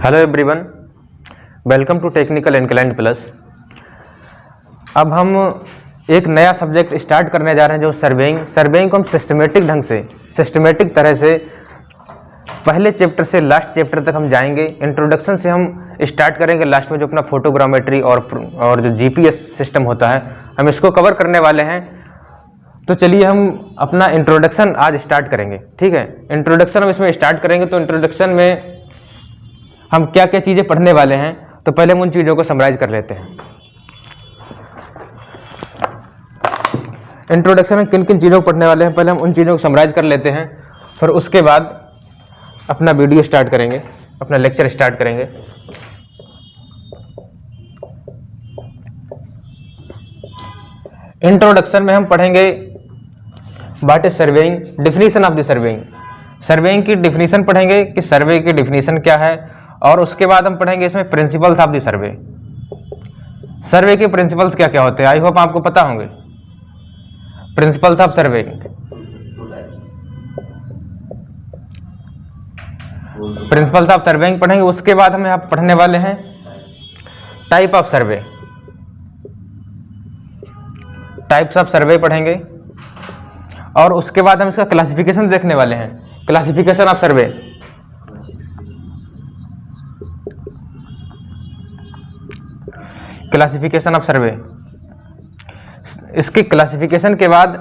Hello everyone, welcome to technical inclined plus. अब हम एक नया सब्जेक्ट स्टार्ट करने जा रहे हैं जो सर्वेइंग को हम सिस्टमेटिक ढंग से, सिस्टमेटिक तरह से पहले चैप्टर से लास्ट चैप्टर तक हम जाएंगे। इंट्रोडक्शन से हम स्टार्ट करेंगे, लास्ट में जो अपना फोटोग्रामेट्री और जो जीपीएस सिस्टम होता है हम इसको कवर करने वाले हैं। तो चलिए हम अपना इंट्रोडक्शन आज स्टार्ट करेंगे। ठीक है, इंट्रोडक्शन हम इसमें स्टार्ट करेंगे। तो इंट्रोडक्शन में हम क्या क्या चीज़ें पढ़ने वाले हैं, तो पहले हम उन चीज़ों को समराइज कर लेते हैं। इंट्रोडक्शन में किन किन चीज़ों को पढ़ने वाले हैं पहले हम उन चीज़ों को समराइज कर लेते हैं, फिर उसके बाद अपना वीडियो स्टार्ट करेंगे, अपना लेक्चर स्टार्ट करेंगे। इंट्रोडक्शन में हम पढ़ेंगे what is surveying, definition of the surveying. Surveying की डिफिनीशन पढ़ेंगे कि सर्वे की डिफिनीशन क्या है, और उसके बाद हम पढ़ेंगे इसमें प्रिंसिपल्स ऑफ द सर्वे। सर्वे के प्रिंसिपल्स क्या क्या होते हैं, आई होप आपको पता होंगे। Principles of surveying, principles of surveying पढ़ेंगे। उसके बाद हम यहाँ पढ़ने वाले हैं type of survey, types of सर्वे पढ़ेंगे। और उसके बाद हम इसका क्लासिफिकेशन देखने वाले हैं, classification of survey. Classification of सर्वे, इसके क्लासिफिकेशन के बाद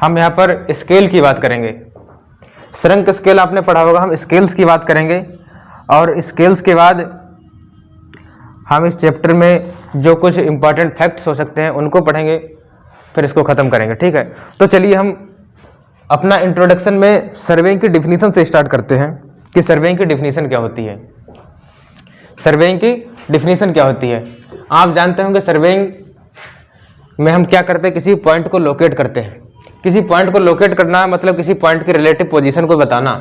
हम यहाँ पर स्केल की बात करेंगे। श्रृंक स्केल आपने पढ़ा होगा, हम स्केल्स की बात करेंगे। और स्केल्स के बाद हम इस चैप्टर में जो कुछ इंपॉर्टेंट फैक्ट्स हो सकते हैं उनको पढ़ेंगे, फिर इसको ख़त्म करेंगे। ठीक है, तो चलिए हम अपना इंट्रोडक्शन में सर्वेइंग की डिफिनीशन से स्टार्ट करते हैं कि सर्वेइंग की डिफिनीशन क्या होती है। सर्वेइंग की डिफिनीशन क्या होती है, आप जानते होंगे सर्वेइंग में हम क्या करते हैं, किसी पॉइंट को लोकेट करते हैं। किसी पॉइंट को लोकेट करना मतलब किसी पॉइंट की रिलेटिव पोजीशन को बताना।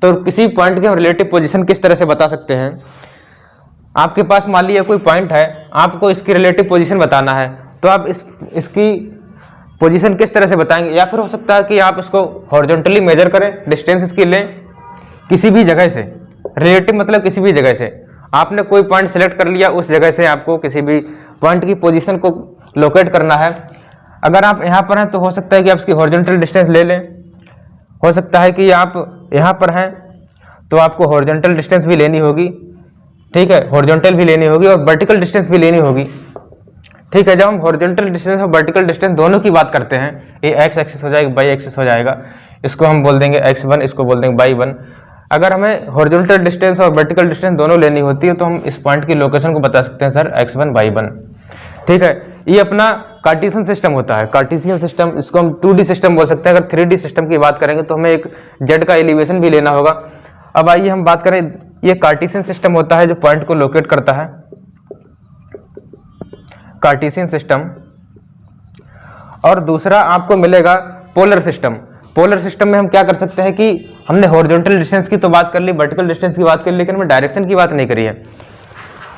तो किसी पॉइंट की हम रिलेटिव पोजीशन किस तरह से बता सकते हैं, आपके पास मान लीजिए कोई पॉइंट है, आपको इसकी रिलेटिव पोजीशन बताना है, तो आप इसकी पोजीशन किस तरह से बताएंगे। या फिर हो सकता है कि आप इसको हॉरिजॉन्टली मेजर करें, डिस्टेंस इसकी लें किसी भी जगह से। रिलेटिव मतलब किसी भी जगह से आपने कोई पॉइंट सेलेक्ट कर लिया, उस जगह से आपको किसी भी पॉइंट की पोजीशन को लोकेट करना है। अगर आप यहाँ पर हैं तो हो सकता है कि आप इसकी हॉरिजॉन्टल डिस्टेंस ले लें, हो सकता है कि आप यहाँ पर हैं तो आपको हॉरिजॉन्टल डिस्टेंस भी लेनी होगी। ठीक है, हॉरिजॉन्टल भी लेनी होगी और वर्टिकल डिस्टेंस भी लेनी होगी। ठीक है, जब हम हॉरिजॉन्टल डिस्टेंस और वर्टिकल डिस्टेंस दोनों की बात करते हैं, ये एक्स एक्सिस हो जाएगा, वाई एक्सिस हो जाएगा, इसको हम बोल देंगे x1, इसको बोल देंगे y1। अगर हमें हॉरिजॉन्टल डिस्टेंस और वर्टिकल डिस्टेंस दोनों लेनी होती है तो हम इस पॉइंट की लोकेशन को बता सकते हैं सर x1 y1। ठीक है, ये अपना कार्टेशियन सिस्टम होता है। कार्टेशियन सिस्टम, इसको हम 2D सिस्टम बोल सकते हैं। अगर 3D सिस्टम की बात करेंगे तो हमें एक जेड का एलिवेशन भी लेना होगा। अब आइए हम बात करें, ये कार्टेशियन सिस्टम होता है जो पॉइंट को लोकेट करता है, कार्टेशियन सिस्टम। और दूसरा आपको मिलेगा पोलर सिस्टम। पोलर सिस्टम में हम क्या कर सकते हैं कि हमने हॉरिजॉन्टल डिस्टेंस की तो बात कर ली, वर्टिकल डिस्टेंस की बात कर ली, लेकिन हमने डायरेक्शन की बात नहीं करी है।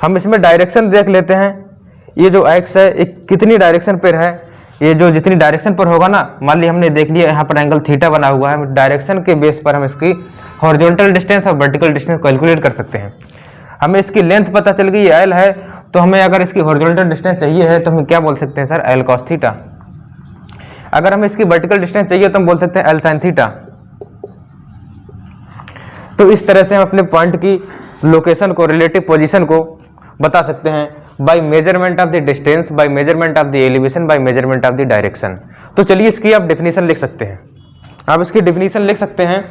हम इसमें डायरेक्शन देख लेते हैं, ये जो एक्स है ये कितनी डायरेक्शन पर है, ये जो जितनी डायरेक्शन पर होगा ना, मान लिया हमने देख लिया यहाँ पर एंगल थीटा बना हुआ है, डायरेक्शन के बेस पर हम इसकी हॉरिजॉन्टल डिस्टेंस और वर्टिकल डिस्टेंस कैलकुलेट कर सकते हैं। हमें इसकी लेंथ पता चल गई एल है, तो हमें अगर इसकी हॉरिजॉन्टल डिस्टेंस चाहिए है तो हम क्या बोल सकते हैं सर, एल कॉस थीटा। अगर हमें इसकी वर्टिकल डिस्टेंस चाहिए तो हम बोल सकते हैं एल साइन थीटा। तो इस तरह से हम अपने पॉइंट की लोकेशन को, रिलेटिव पोजीशन को बता सकते हैं by measurement of the distance, by measurement of the elevation, by measurement of the direction. तो चलिए इसकी आप डेफिनेशन लिख सकते हैं। आप इसकी डेफिनेशन लिख सकते हैं,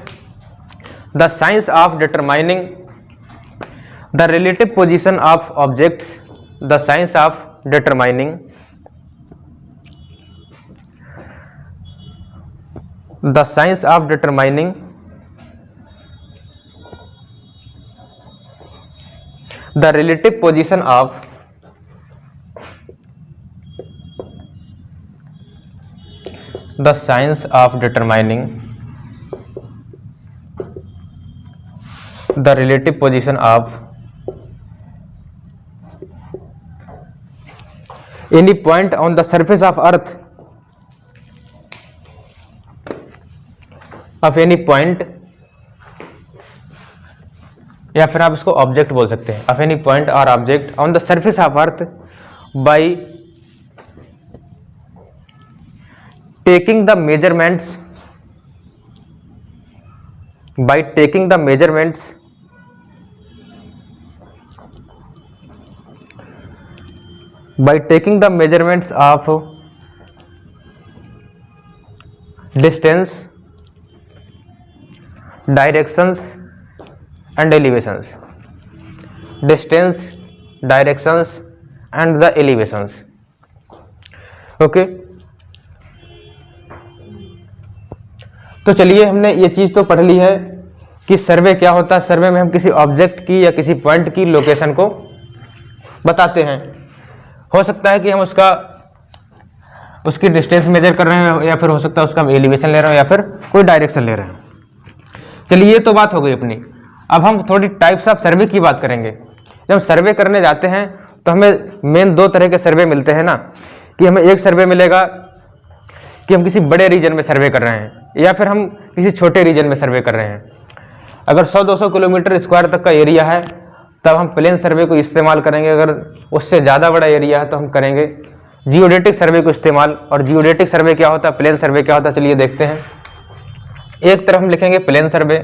the science of determining the relative position of objects, the science of determining the science of determining the relative position of the science of determining the relative position of any point on the surface of earth of any point या फिर आप इसको object बोल सकते हैं, of any point और object on the surface of earth by taking the measurements of distance, directions and elevations, okay. तो चलिए हमने ये चीज तो पढ़ ली है कि सर्वे क्या होता है। सर्वे में हम किसी ऑब्जेक्ट की या किसी पॉइंट की लोकेशन को बताते हैं। हो सकता है कि हम उसकी डिस्टेंस मेजर कर रहे हैं, या फिर हो सकता है उसका हम एलिवेशन ले रहे हैं, या फिर कोई डायरेक्शन ले रहे हैं। चलिए ये तो बात हो गई अपनी। अब हम थोड़ी टाइप्स ऑफ सर्वे की बात करेंगे। जब सर्वे करने जाते हैं तो हमें मेन दो तरह के सर्वे मिलते हैं ना, कि हमें एक सर्वे मिलेगा कि हम किसी बड़े रीजन में सर्वे कर रहे हैं, या फिर हम किसी छोटे रीजन में सर्वे कर रहे हैं। अगर 100-200 किलोमीटर स्क्वायर तक का एरिया है तब हम प्लेन सर्वे को इस्तेमाल करेंगे। अगर उससे ज़्यादा बड़ा एरिया है तो हम करेंगे जियोडेटिक सर्वे को इस्तेमाल। और जियोडेटिक सर्वे क्या होता है, प्लेन सर्वे क्या होता है, चलिए देखते हैं। एक तरफ हम लिखेंगे प्लेन सर्वे,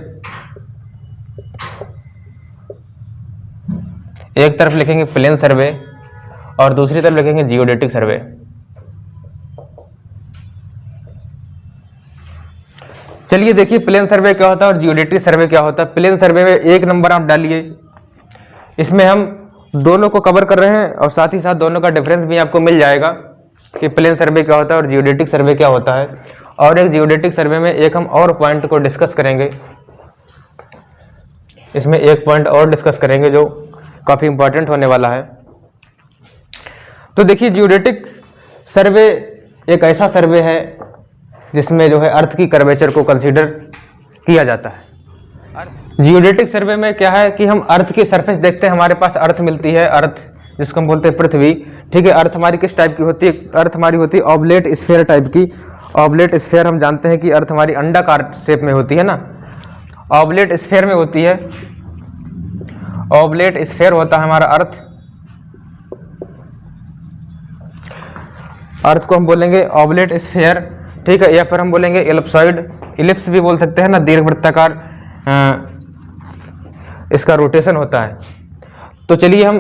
एक तरफ लिखेंगे प्लेन सर्वे और दूसरी तरफ लिखेंगे जियोडेटिक सर्वे। चलिए देखिए प्लेन सर्वे क्या होता है और जियोडेटिक सर्वे क्या होता है। प्लेन सर्वे में 1 नंबर आप डालिए, इसमें हम दोनों को कवर कर रहे हैं और साथ ही साथ दोनों का डिफरेंस भी आपको मिल जाएगा कि प्लेन सर्वे क्या होता है और जियोडेटिक सर्वे क्या होता है। और एक जियोडेटिक सर्वे में एक हम और पॉइंट को डिस्कस करेंगे, इसमें एक पॉइंट और डिस्कस करेंगे जो काफ़ी इंपॉर्टेंट होने वाला है। तो देखिए जियोडेटिक सर्वे एक ऐसा सर्वे है जिसमें जो है अर्थ की कर्वेचर को कंसीडर किया जाता है। जियोडेटिक सर्वे में क्या है कि हम अर्थ की सरफेस देखते हैं, हमारे पास अर्थ मिलती है, अर्थ जिसको हम बोलते हैं पृथ्वी, ठीक है। अर्थ हमारी किस टाइप की होती है, अर्थ हमारी होती है ऑब्लेट स्फीयर टाइप की। ऑब्लेट स्फीयर हम जानते हैं कि अर्थ हमारी अंडाकार शेप में होती है ना, ऑब्लेट स्फीयर में होती है, ऑब्लेट स्फीयर होता है हमारा अर्थ। अर्थ को हम बोलेंगे ऑब्लेट स्फीयर, ठीक है, या फिर हम बोलेंगे एलिप्सॉइड, इलिप्स भी बोल सकते हैं ना, दीर्घवृत्ताकार इसका रोटेशन होता है। तो चलिए हम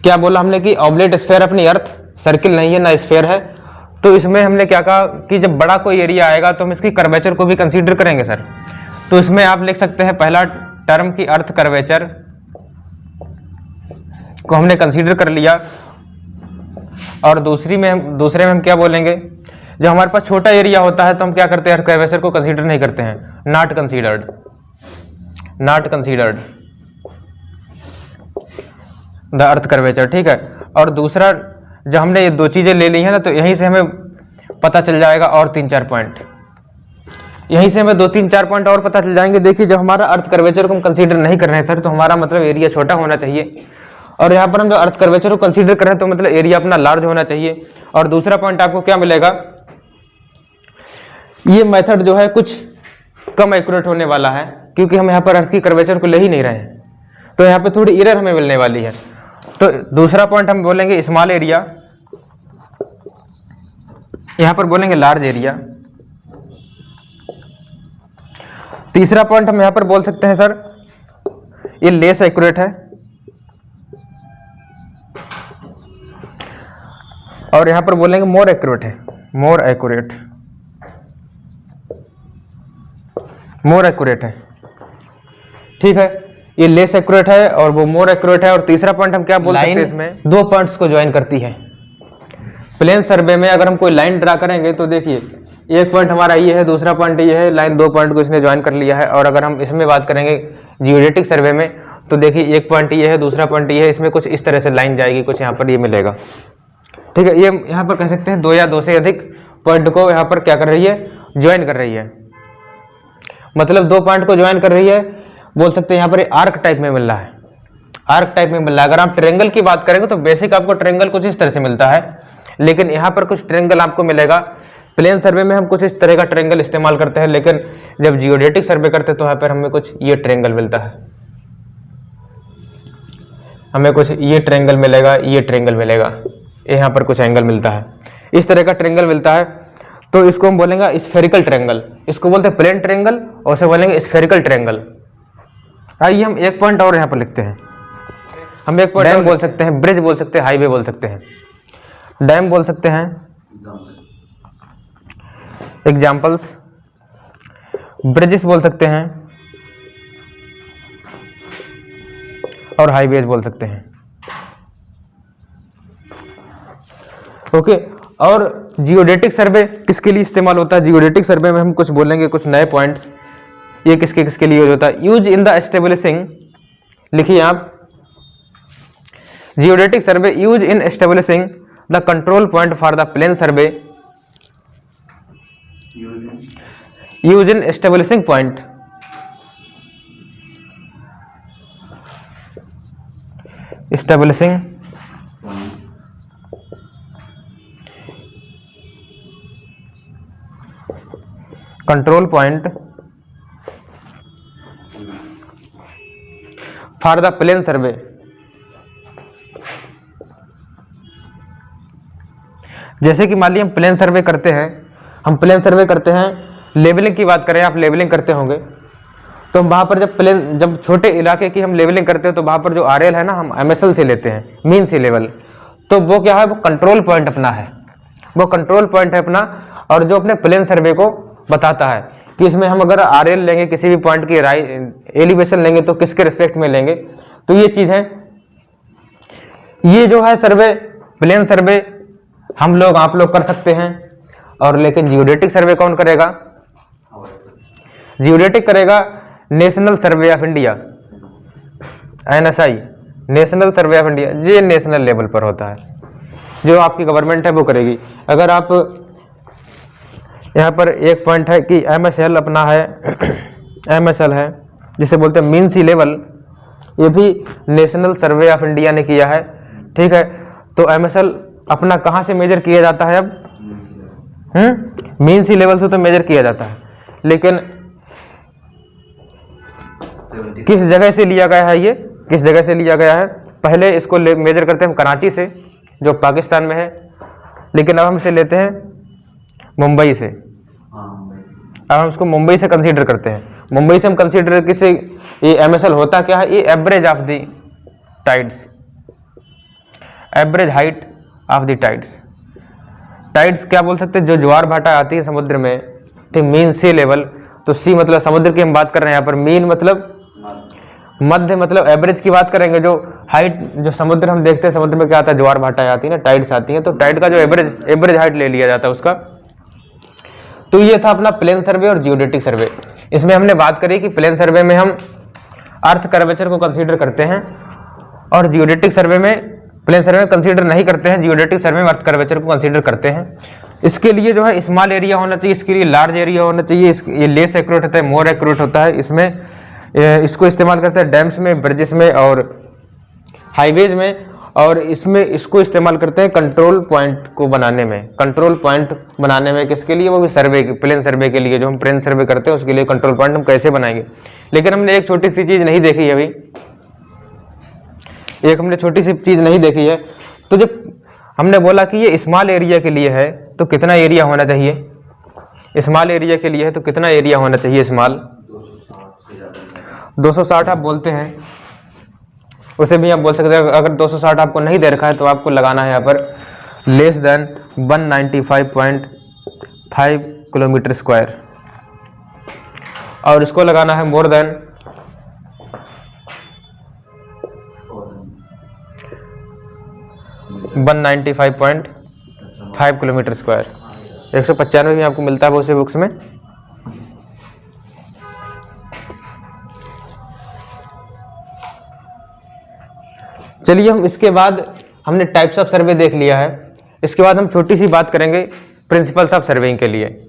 क्या बोला हमने कि ऑब्लेट स्फीयर अपनी अर्थ सर्किल नहीं है ना स्फीयर है। तो इसमें हमने क्या कहा कि जब बड़ा कोई एरिया आएगा तो हम इसकी कर्वेचर को भी कंसीडर करेंगे सर। तो इसमें आप लिख सकते हैं पहला टर्म की अर्थ कर्वेचर को हमने कंसीडर कर लिया, और दूसरे में हम क्या बोलेंगे, जब हमारे पास छोटा एरिया होता है तो हम क्या करते हैं, अर्थ कर्वेचर को कंसीडर नहीं करते हैं, not considered the earth curvature, ठीक है। और दूसरा जब हमने ये दो चीजें ले ली हैं ना, तो यहीं से हमें पता चल जाएगा और 3-4 पॉइंट, यहीं से हमें 2-3-4 पॉइंट और पता चल जाएंगे। देखिए जब हमारा अर्थ कर्वेचर को हम कंसीडर नहीं कर रहे हैं सर, तो हमारा मतलब एरिया छोटा होना चाहिए, और यहाँ पर हम जो अर्थ कर्वेचर को कंसीडर कर रहे हैं तो मतलब एरिया अपना लार्ज होना चाहिए। और दूसरा पॉइंट आपको क्या मिलेगा, ये मेथड जो है कुछ कम एक्यूरेट होने वाला है, क्योंकि हम यहाँ पर अर्थ की कर्वेचर को ले ही नहीं रहे हैं, तो यहाँ पे थोड़ी एरर हमें मिलने वाली है। तो दूसरा पॉइंट हम बोलेंगे स्मॉल एरिया, यहाँ पर बोलेंगे लार्ज एरिया। तीसरा पॉइंट हम यहाँ पर बोल सकते हैं सर ये लेस एक्यूरेट है, और यहाँ पर बोलेंगे मोर एक्यूरेट है, मोर एक्यूरेट है, ठीक है। ये लेस एक्यूरेट है और वो मोर एक्यूरेट है। और तीसरा पॉइंट हम क्या बोल सकते हैं, इसमें दो पॉइंट्स को ज्वाइन करती है। प्लेन सर्वे में अगर हम कोई लाइन ड्रा करेंगे तो देखिए एक पॉइंट हमारा ये है, दूसरा पॉइंट ये है, लाइन दो पॉइंट को इसने ज्वाइन कर लिया है। और अगर हम इसमें बात करेंगे जियोडेटिक सर्वे में, तो देखिए एक पॉइंट ये है, दूसरा पॉइंट ये है, इसमें कुछ इस तरह से लाइन जाएगी, कुछ यहाँ पर ये मिलेगा, ठीक है। ये यहाँ पर कह सकते हैं 2 या 2 से अधिक पॉइंट को यहाँ पर क्या कर रही है, ज्वाइन कर रही है, मतलब 2 पॉइंट को ज्वाइन कर रही है, बोल सकते हैं यहाँ पर आर्क टाइप में मिल रहा है, आर्क टाइप में मिल रहा है। अगर आप ट्रायंगल की बात करेंगे तो बेसिक आपको ट्रायंगल कुछ इस तरह से मिलता है, लेकिन यहाँ पर कुछ ट्रायंगल आपको मिलेगा। प्लेन सर्वे में हम कुछ इस तरह का ट्रायंगल इस्तेमाल करते हैं, लेकिन जब जियोडेटिक सर्वे करते हैं तो यहाँ पर हमें कुछ ये ट्रायंगल मिलता है, हमें कुछ ये ट्रायंगल मिलेगा, ये ट्रायंगल मिलेगा, यहाँ पर कुछ एंगल मिलता है, इस तरह का ट्रायंगल मिलता है, तो इसको हम बोलेंगे स्फेरिकल ट्रायंगल। इसको बोलते हैं प्लेन ट्रायंगल और उसे बोलेंगे स्फेरिकल ट्रायंगल। आइए हम एक पॉइंट और यहाँ पर लिखते हैं। हम एक पॉइंट डैम बोल सकते हैं, ब्रिज बोल सकते हैं, हाईवे बोल सकते हैं, डैम बोल सकते हैं, एग्जाम्पल्स, ब्रिजेस बोल सकते हैं और हाईवेज बोल सकते हैं। ओके, और जियोडेटिक सर्वे किसके लिए इस्तेमाल होता है? जियोडेटिक सर्वे में हम कुछ बोलेंगे, कुछ नए पॉइंट्स। ये किसके किसके लिए यूज होता है? यूज इन द एस्टेब्लिशिंग, लिखिए आप, geodetic survey use in establishing the control point for the plane survey, use in establishing point, establishing control point for the plane survey. जैसे कि मान लीजिए हम प्लेन सर्वे करते हैं, हम प्लेन सर्वे करते हैं, लेवलिंग की बात करें, आप लेवलिंग करते होंगे, तो वहाँ पर जब छोटे इलाके की हम लेवलिंग करते हैं तो वहाँ पर जो आरएल है ना, हम एमएसएल से लेते हैं, मीन सी लेवल। तो वो क्या है? वो कंट्रोल पॉइंट अपना है, वो कंट्रोल पॉइंट है अपना, और जो अपने प्लेन सर्वे को बताता है कि इसमें हम अगर आरएल लेंगे, किसी भी पॉइंट की एलिवेशन लेंगे तो किसके रिस्पेक्ट में लेंगे। तो ये चीज़ है, ये जो है सर्वे, प्लेन सर्वे हम लोग, आप लोग कर सकते हैं, और लेकिन जियोडेटिक सर्वे कौन करेगा? जियोडेटिक करेगा national survey of India, NSI, national survey of India. ये नेशनल लेवल पर होता है, जो आपकी गवर्नमेंट है वो करेगी। अगर आप यहाँ पर एक पॉइंट है कि एमएसएल अपना है, एमएसएल है जिसे बोलते हैं मीन सी लेवल, ये भी नेशनल सर्वे ऑफ इंडिया ने किया है, ठीक है। तो एमएसएल अपना कहाँ से मेजर किया जाता है? अब मीन सी लेवल से तो मेजर किया जाता है, लेकिन किस जगह से लिया गया है? ये किस जगह से लिया गया है? पहले इसको मेजर करते हैं हम कराची से, जो पाकिस्तान में है, लेकिन अब हम इसे लेते हैं मुंबई से। अब हम इसको मुंबई से कंसीडर करते हैं। मुंबई से हम कंसीडर किसे? ये एमएसएल होता क्या है? ये average of the tides, average height of the tides. Tides क्या बोल सकते हैं? जो ज्वार भाटा आती है समुद्र में, ठीक, मीन सी लेवल। तो सी मतलब समुद्र की हम बात कर रहे हैं यहाँ पर, मीन मतलब मध्य, मतलब एवरेज की बात करेंगे। जो हाइट, जो समुद्र हम देखते हैं, समुद्र में क्या आता है? ज्वार भाटा आती है ना, टाइड्स आती हैं, तो टाइड का जो एवरेज हाइट ले लिया जाता है उसका। तो ये था अपना प्लेन सर्वे और जियोडेटिक सर्वे। इसमें हमने बात करी कि प्लेन सर्वे में हम अर्थ कर्वेचर को कंसीडर करते हैं, और जियोडेटिक सर्वे में, प्लेन सर्वे में कंसीडर नहीं करते हैं, जियोडेटिक सर्वे में अर्थ कर्वेचर को कंसीडर करते हैं। इसके लिए जो है स्मॉल एरिया होना चाहिए, इसके लिए लार्ज एरिया होना चाहिए। ये लेस एक्यूरेट होता है, मोर एक्यूरेट होता है। इसमें इसको इस्तेमाल करते हैं डैम्स में, ब्रिजेस में और हाईवेज में, और इसमें इसको इस्तेमाल करते हैं कंट्रोल पॉइंट को बनाने में। कंट्रोल पॉइंट बनाने में किसके लिए? वो भी सर्वे, प्लेन सर्वे के लिए। जो हम प्लेन सर्वे करते हैं उसके लिए कंट्रोल पॉइंट हम कैसे बनाएंगे। लेकिन हमने एक छोटी सी चीज़ नहीं देखी है अभी, एक हमने छोटी सी चीज़ नहीं देखी है। तो जब हमने बोला कि ये स्मॉल एरिया के लिए है तो कितना एरिया होना चाहिए? स्मॉल एरिया के लिए है तो कितना एरिया होना चाहिए? स्मॉल 260 आप बोलते हैं, उसे भी आप बोल सकते हैं। अगर 260 आपको नहीं दे रखा है तो आपको लगाना है यहाँ पर लेस देन 195.5 किलोमीटर स्क्वायर, और इसको लगाना है मोर देन 195.5 किलोमीटर स्क्वायर। 195 भी आपको मिलता है बहुत से बुक्स में। चलिए, हम इसके बाद हमने टाइप्स ऑफ सर्वे देख लिया है। इसके बाद हम छोटी सी बात करेंगे प्रिंसिपल्स ऑफ सर्वेइंग के लिए।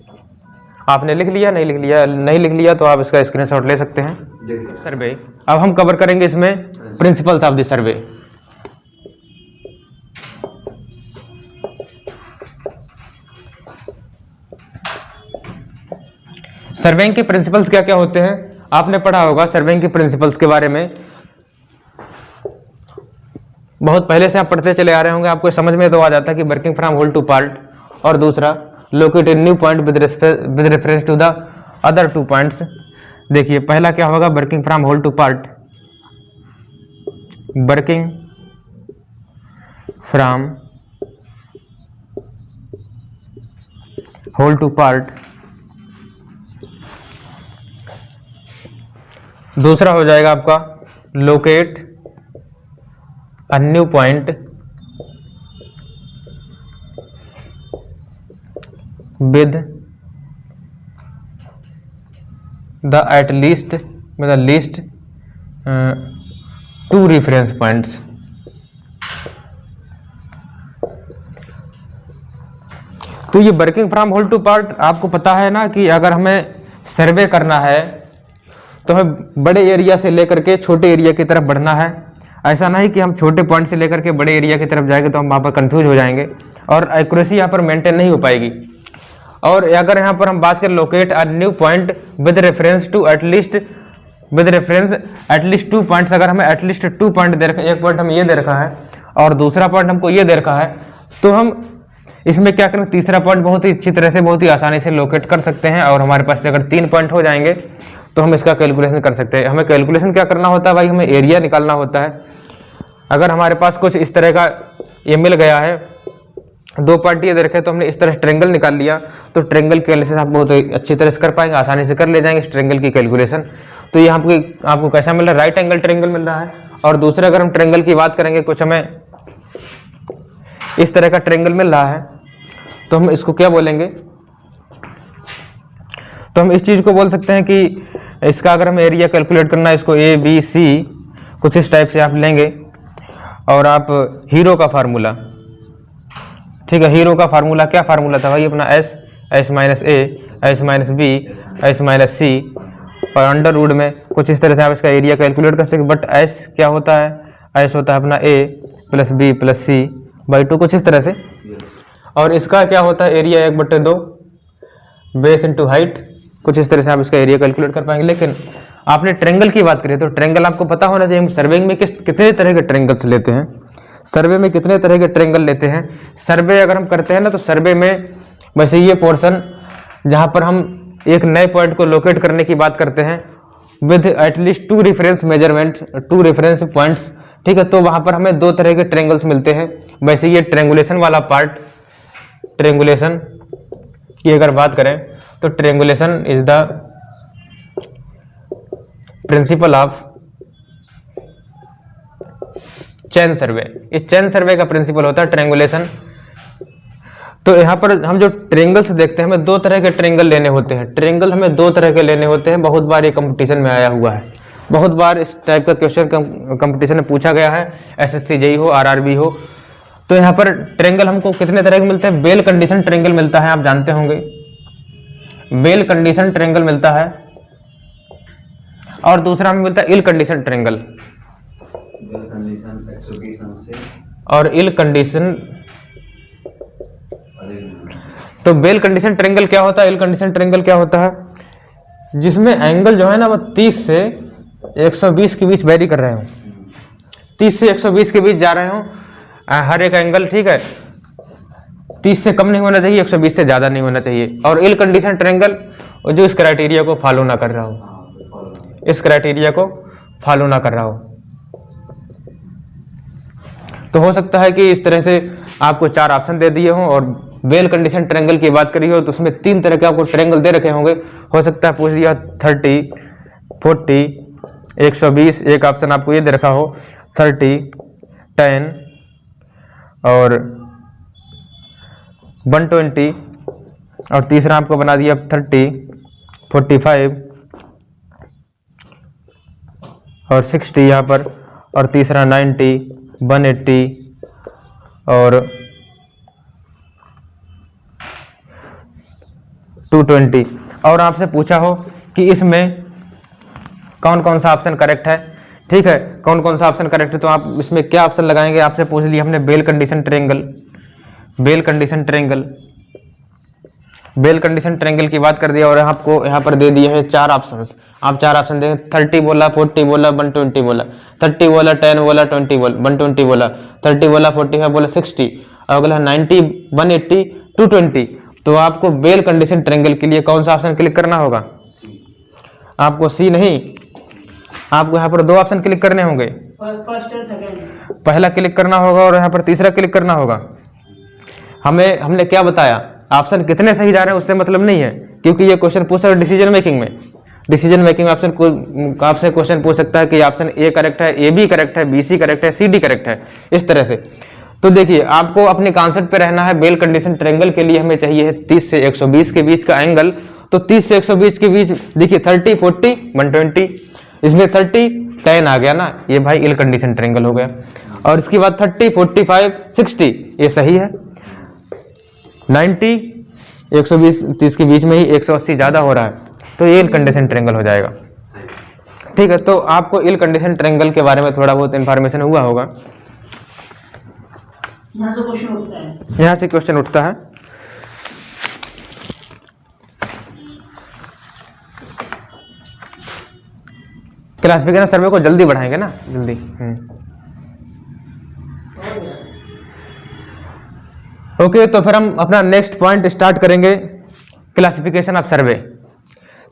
आपने लिख लिया? नहीं लिख लिया? नहीं लिख लिया तो आप इसका स्क्रीनशॉट ले सकते हैं। सर्वे अब हम कवर करेंगे इसमें principles of the survey. Surveying के प्रिंसिपल्स क्या क्या होते हैं? आपने पढ़ा होगा सर्वेइंग के प्रिंसिपल्स के बारे में। बहुत पहले से आप पढ़ते चले आ रहे होंगे, आपको समझ में तो आ जाता है कि working from whole to part, और दूसरा locate a new point with reference to the other 2 points. देखिए पहला क्या होगा, working from whole to part, working from whole to part. दूसरा हो जाएगा आपका locate a new point with the at least मतलब लीस्ट 2 रेफरेंस पॉइंट्स। तो ये working from whole to part आपको पता है ना कि अगर हमें सर्वे करना है तो हमें बड़े एरिया से लेकर के छोटे एरिया की तरफ बढ़ना है। ऐसा नहीं कि हम छोटे पॉइंट से लेकर के बड़े एरिया की तरफ जाएंगे तो हम वहाँ पर कंफ्यूज हो जाएंगे और एक्यूरेसी यहाँ पर मेंटेन नहीं हो पाएगी। और अगर यहाँ पर हम बात करें locate a new point with reference to at least 2 points, अगर हमें एटलीस्ट 2 पॉइंट दे रखा है, एक पॉइंट हम ये दे रखा है और दूसरा पॉइंट हमको ये दे रखा है, तो हम इसमें क्या करें, तीसरा पॉइंट बहुत ही अच्छी तरह से बहुत ही आसानी से लोकेट कर सकते हैं। और हमारे पास अगर 3 पॉइंट हो जाएंगे तो हम इसका कैलकुलेशन कर सकते हैं। हमें कैलकुलेशन क्या करना होता है भाई, हमें एरिया निकालना होता है। अगर हमारे पास कुछ इस तरह का ये मिल गया है, 2 पॉइंट ये दे रखे तो हमने इस तरह ट्रेंगल निकाल लिया, तो ट्रेंगल की एनालिसिस आप बहुत अच्छी तरह से कर पाएंगे, आसानी से कर ले जाएंगे इस ट्रेंगल की कैलकुलेशन। तो ये आपको कैसा मिल रहा है, राइट एंगल ट्रेंगल मिल रहा है। और दूसरे अगर हम ट्रेंगल की बात करेंगे, कुछ हमें इस तरह का ट्रेंगल मिल रहा है, तो हम इसको क्या बोलेंगे, तो हम इस चीज को बोल सकते हैं कि इसका अगर हमें एरिया कैलकुलेट करना है, इसको ABC कुछ इस टाइप से आप लेंगे और आप हीरो का फार्मूला, ठीक है, हीरो का फार्मूला क्या फार्मूला था भाई अपना, S minus A S minus B S minus C, और अंडर रूट में कुछ इस तरह से आप इसका एरिया कैलकुलेट कर सकते। बट S क्या होता है, S होता है अपना A plus B plus C by 2, कुछ इस तरह से। और इसका क्या होता है, एरिया 1/2 बेस इंटू हाइट, कुछ इस तरह से आप इसका एरिया कैलकुलेट कर पाएंगे। लेकिन आपने ट्रेंगल की बात करी तो ट्रेंगल आपको पता होना चाहिए, हम सर्वेइंग में कितने तरह के ट्रेंगल्स लेते हैं, सर्वे में कितने तरह के ट्रेंगल लेते हैं। सर्वे अगर हम करते हैं ना, तो सर्वे में वैसे ये पोर्शन जहाँ पर हम एक नए पॉइंट को लोकेट करने की बात करते हैं with at least 2 reference measurement 2 reference points, ठीक है, तो वहाँ पर हमें 2 तरह के ट्रेंगल्स मिलते हैं। वैसे ये ट्रेंगुलेशन वाला पार्ट, ट्रेंगुलेशन की अगर बात करें तो ट्रेंगुलेशन is the principle of chain survey. इस चेन सर्वे का प्रिंसिपल होता है ट्रेंगुलेशन। तो यहाँ पर हम जो ट्रेंगल्स देखते हैं, हमें 2 तरह के ट्रेंगल लेने होते हैं। ट्रेंगल हमें 2 तरह के लेने होते हैं। बहुत बार ये कंपटीशन में आया हुआ है, बहुत बार इस टाइप का क्वेश्चन कंपटीशन में पूछा गया है, SSC JEE हो RRB हो। तो यहाँ पर ट्रेंगल हमको कितने तरह के मिलते हैं, बेल कंडीशन ट्रेंगल मिलता है, आप जानते होंगे बेल कंडीशन ट्रेंगल मिलता है, और दूसरा हमें मिलता है इल कंडीशन ट्रेंगल, और इल कंडीशन। तो बेल कंडीशन ट्रेंगल क्या होता है, इल कंडीशन ट्रेंगल क्या होता है, जिसमें एंगल जो है ना वो 30 से 120 के बीच वेरी कर रहे हो, 30 से 120 के बीच जा रहे हो हर एक एंगल, ठीक है, 30 से कम नहीं होना चाहिए, 120 से ज्यादा नहीं होना चाहिए। और इल कंडीशन ट्रेंगल जो इस क्राइटेरिया को फॉलो ना कर रहा हो, इस क्राइटेरिया को फॉलो ना कर रहा हो। तो हो सकता है कि इस तरह से आपको 4 ऑप्शन दे दिए हों और बेल कंडीशन ट्रेंगल की बात करी हो तो उसमें 3 तरह के आपको ट्रेंगल दे रखे होंगे। हो सकता है पूछ दिया 30, 40, 120, एक ऑप्शन आपको ये दे रखा हो 30, 10 और 120, और तीसरा आपको बना दिया 30, 45 और 60 यहाँ पर, और तीसरा 90, 180 और 220। और आपसे पूछा हो कि इसमें कौन कौन सा ऑप्शन करेक्ट है, ठीक है, कौन कौन सा ऑप्शन करेक्ट है, तो आप इसमें क्या ऑप्शन लगाएंगे। आपसे पूछ लिया हमने well condition triangle, well condition triangle, well condition triangle की बात कर दिया और आपको यहाँ पर दे दिए हैं 4 ऑप्शंस। आप 4 ऑप्शन देंगे, 30 बोला, 40 बोला, 120 बोला, 30 बोला, 10 बोला, 20 बोला, 120 बोला, 30 बोला, 45 बोला, 60, और अगला 90, 180, 220। तो आपको बेल कंडीशन ट्रायंगल के लिए कौन सा ऑप्शन क्लिक करना होगा? आपको सी नहीं, आपको यहाँ पर 2 ऑप्शन क्लिक करने होंगे, फर्स्ट और सेकंड। पहला क्लिक करना होगा और यहाँ पर तीसरा क्लिक करना होगा। हमने क्या बताया, ऑप्शन कितने सही जा रहे हैं उससे मतलब नहीं है, क्योंकि ये क्वेश्चन पूछ सकता है डिसीजन मेकिंग में। डिसीजन मेकिंग में आपसे क्वेश्चन पूछ सकता है कि ऑप्शन ए करेक्ट है, ए बी करेक्ट है, बी सी करेक्ट है, सी डी करेक्ट है, इस तरह से। तो देखिए आपको अपने कॉन्सेप्ट पे रहना है। बेल कंडीशन ट्रायंगल के लिए हमें चाहिए है 30 से 120 के बीच का एंगल। तो 30 से 120 के बीच देखिए 30, 40, 120, इसमें 30, 10 आ गया ना, ये भाई इल कंडीशन ट्रायंगल हो गया। और इसके बाद 30, 45, 60 ये सही है। 90, 120, 30 के बीच में ही 180 ज्यादा हो रहा है, तो ये इल कंडीशन ट्रायंगल हो जाएगा। ठीक है, तो आपको इल कंडीशन ट्रायंगल के बारे में थोड़ा बहुत इंफॉर्मेशन हुआ होगा। यहाँ से क्वेश्चन उठता है, यहाँ से क्वेश्चन उठता है। क्लासिफिकेशन सर्वे को जल्दी बढ़ाएंगे ना, जल्दी। ओके, तो फिर हम अपना नेक्स्ट पॉइंट स्टार्ट करेंगे, क्लासिफिकेशन ऑफ सर्वे।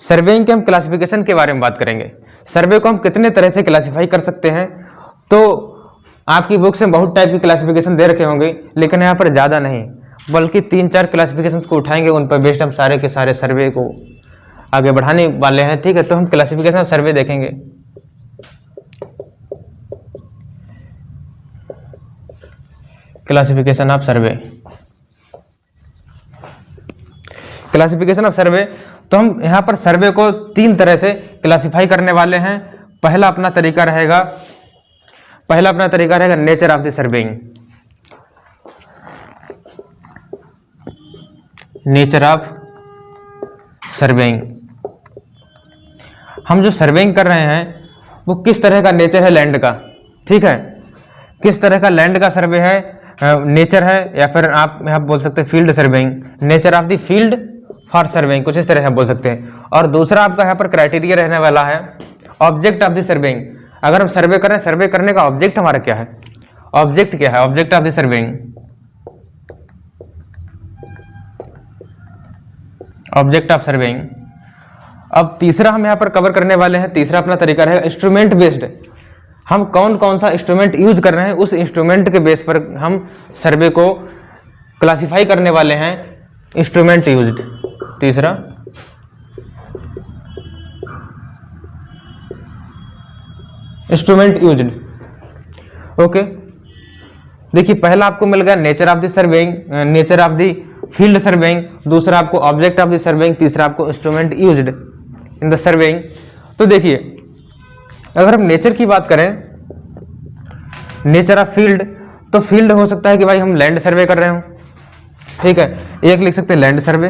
सर्वेइंग के हम क्लासिफिकेशन के बारे में बात करेंगे। सर्वे को हम कितने तरह से क्लासिफाई कर सकते हैं, तो आपकी बुक में बहुत टाइप की क्लासिफिकेशन दे रखे होंगे, लेकिन यहाँ पर ज़्यादा नहीं, बल्कि 3-4 क्लासिफिकेशन को उठाएंगे, उन पर बेस्ड हम सारे के सारे सर्वे को आगे बढ़ाने वाले हैं। ठीक है, तो हम क्लासिफिकेशन ऑफ सर्वे देखेंगे। Classification of survey, classification of सर्वे, तो हम यहाँ पर सर्वे को 3 तरह से क्लासिफाई करने वाले हैं। पहला अपना तरीका रहेगा nature of the surveying. Nature of surveying, हम जो सर्वेइंग कर रहे हैं वो किस तरह का नेचर है लैंड का। ठीक है, किस तरह का लैंड का सर्वे है, नेचर है, या फिर आप यहाँ बोल सकते हैं field surveying, nature of the field for surveying, कुछ इस तरह से बोल सकते हैं। और दूसरा आपका यहाँ पर क्राइटेरिया रहने वाला है ऑब्जेक्ट ऑफ द सर्वेइंग। अगर हम सर्वे कर रहे हैं, सर्वे करने का ऑब्जेक्ट हमारा क्या है, ऑब्जेक्ट क्या है, object of the surveying, object of surveying. अब तीसरा हम यहाँ पर कवर करने वाले हैं, तीसरा अपना तरीका रहेगा इंस्ट्रूमेंट बेस्ड। हम कौन कौन सा इंस्ट्रूमेंट यूज कर रहे हैं, उस इंस्ट्रूमेंट के बेस पर हम सर्वे को क्लासिफाई करने वाले हैं, इंस्ट्रूमेंट यूज्ड। तीसरा इंस्ट्रूमेंट यूज्ड। ओके, देखिए पहला आपको मिल गया nature of the surveying, nature of the field surveying, दूसरा आपको ऑब्जेक्ट ऑफ द सर्वेइंग, तीसरा आपको instrument used in the surveying. तो देखिए अगर हम नेचर की बात करें, नेचर ऑफ फील्ड, तो फील्ड हो सकता है कि भाई हम लैंड सर्वे कर रहे हो। ठीक है, एक लिख सकते हैं लैंड सर्वे,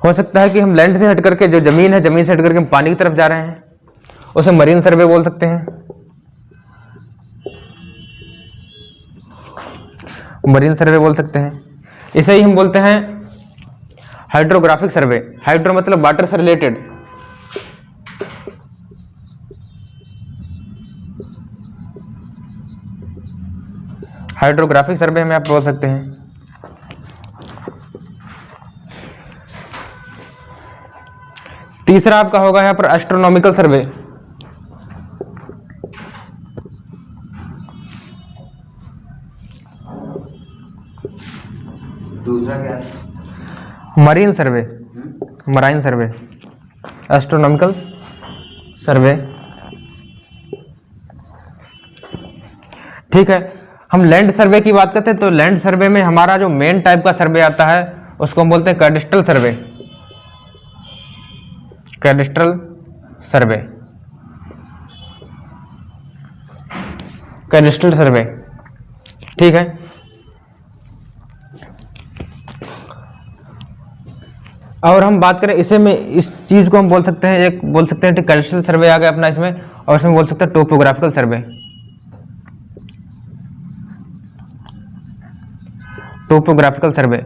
हो सकता है कि हम लैंड से हट करके, जो जमीन है जमीन से हट करके हम पानी की तरफ जा रहे हैं, उसे मरीन सर्वे बोल सकते हैं, मरीन सर्वे बोल सकते हैं। इसे ही हम बोलते हैं हाइड्रोग्राफिक सर्वे। हाइड्रो मतलब वाटर से रिलेटेड, हाइड्रोग्राफिक सर्वे में आप बोल सकते हैं। तीसरा आपका होगा यहाँ पर एस्ट्रोनॉमिकल सर्वे। दूसरा क्या? मरीन सर्वे, मराइन सर्वे, एस्ट्रोनॉमिकल सर्वे। ठीक है, हम लैंड सर्वे की बात करते हैं, तो लैंड सर्वे में हमारा जो मेन टाइप का सर्वे आता है उसको हम बोलते हैं कैडिस्ट्रल सर्वे, कैडिस्ट्रल सर्वे, कैडिस्ट्रल सर्वे। ठीक है, और हम बात करें इसे में, इस चीज को हम बोल सकते हैं, एक बोल सकते हैं कैडिस्ट्रल सर्वे आ गया अपना इसमें, और इसमें बोल सकते हैं टोपोग्राफिकल सर्वे, टोपोग्राफिकल सर्वे।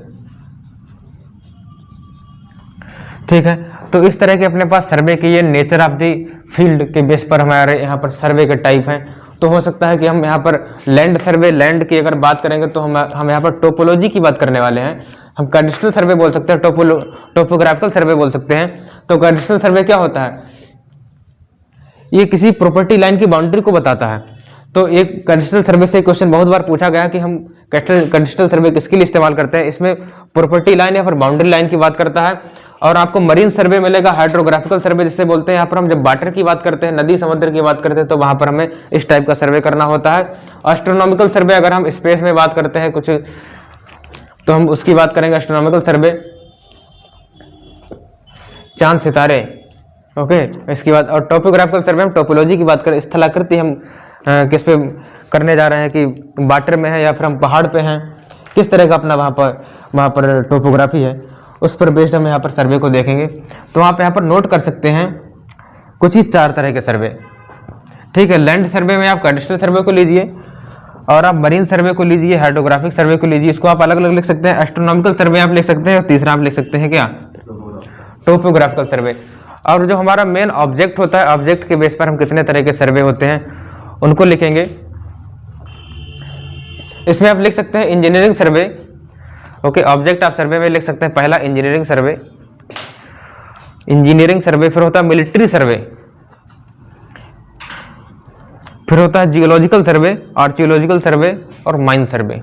ठीक है, तो इस तरह के अपने पास सर्वे की ये नेचर ऑफ द फील्ड के बेस पर हमारे यहाँ पर सर्वे के टाइप हैं। तो हो सकता है कि हम यहाँ पर लैंड सर्वे, लैंड की अगर बात करेंगे तो हम यहाँ पर टोपोलॉजी की बात करने वाले हैं। हम कंडीशनल सर्वे बोल सकते हैं, टोपोग्राफिकल सर्वे बोल सकते हैं। तो कंडीशनल सर्वे क्या होता है, ये किसी प्रॉपर्टी लाइन की बाउंड्री को बताता है। तो एक कंडीशनल सर्वे से क्वेश्चन बहुत बार पूछा गया कि हम कंडीशनल सर्वे किसके लिए इस्तेमाल करते हैं, इसमें प्रॉपर्टी लाइन या फिर बाउंड्री लाइन की बात करता है। और आपको मरीन सर्वे मिलेगा, हाइड्रोग्राफिकल सर्वे जिसे बोलते हैं। यहाँ पर हम जब वाटर की बात करते हैं, नदी समुद्र की बात करते हैं, तो वहां पर हमें इस टाइप का सर्वे करना होता है। एस्ट्रोनॉमिकल सर्वे, अगर हम स्पेस में बात करते हैं कुछ, तो हम उसकी बात करेंगे एस्ट्रोनॉमिकल सर्वे, चांद सितारे। ओके, इसकी बात। और टोपोग्राफिकल सर्वे हम टोपोलॉजी की बात करें, स्थलाकृति हम किस पे करने जा रहे हैं, कि वाटर में है या फिर हम पहाड़ पे हैं, किस तरह का अपना वहाँ पर टोपोग्राफी है, उस पर बेस्ड हम यहाँ पर सर्वे को देखेंगे। तो आप यहाँ पर नोट कर सकते हैं कुछ ही 4 तरह के सर्वे। ठीक है, लैंड सर्वे में आप कंडीशनल सर्वे को लीजिए, और आप मरीन सर्वे को लीजिए, हाइड्रोग्राफिक सर्वे को लीजिए। इसको आप अलग अलग लिख सकते हैं। एस्ट्रोनॉमिकल सर्वे आप लिख सकते हैं, और तीसरा आप लिख सकते हैं क्या, टोपोग्राफिकल सर्वे। और जो हमारा मेन ऑब्जेक्ट होता है, ऑब्जेक्ट के बेस पर हम कितने तरह के सर्वे होते हैं उनको लिखेंगे। इसमें आप लिख सकते हैं इंजीनियरिंग सर्वे। ओके, ऑब्जेक्ट आप सर्वे में लिख सकते हैं, पहला इंजीनियरिंग सर्वे, इंजीनियरिंग सर्वे। फिर होता है मिलिट्री सर्वे, फिर होता है जियोलॉजिकल सर्वे, आर्कियोलॉजिकल सर्वे और माइन सर्वे।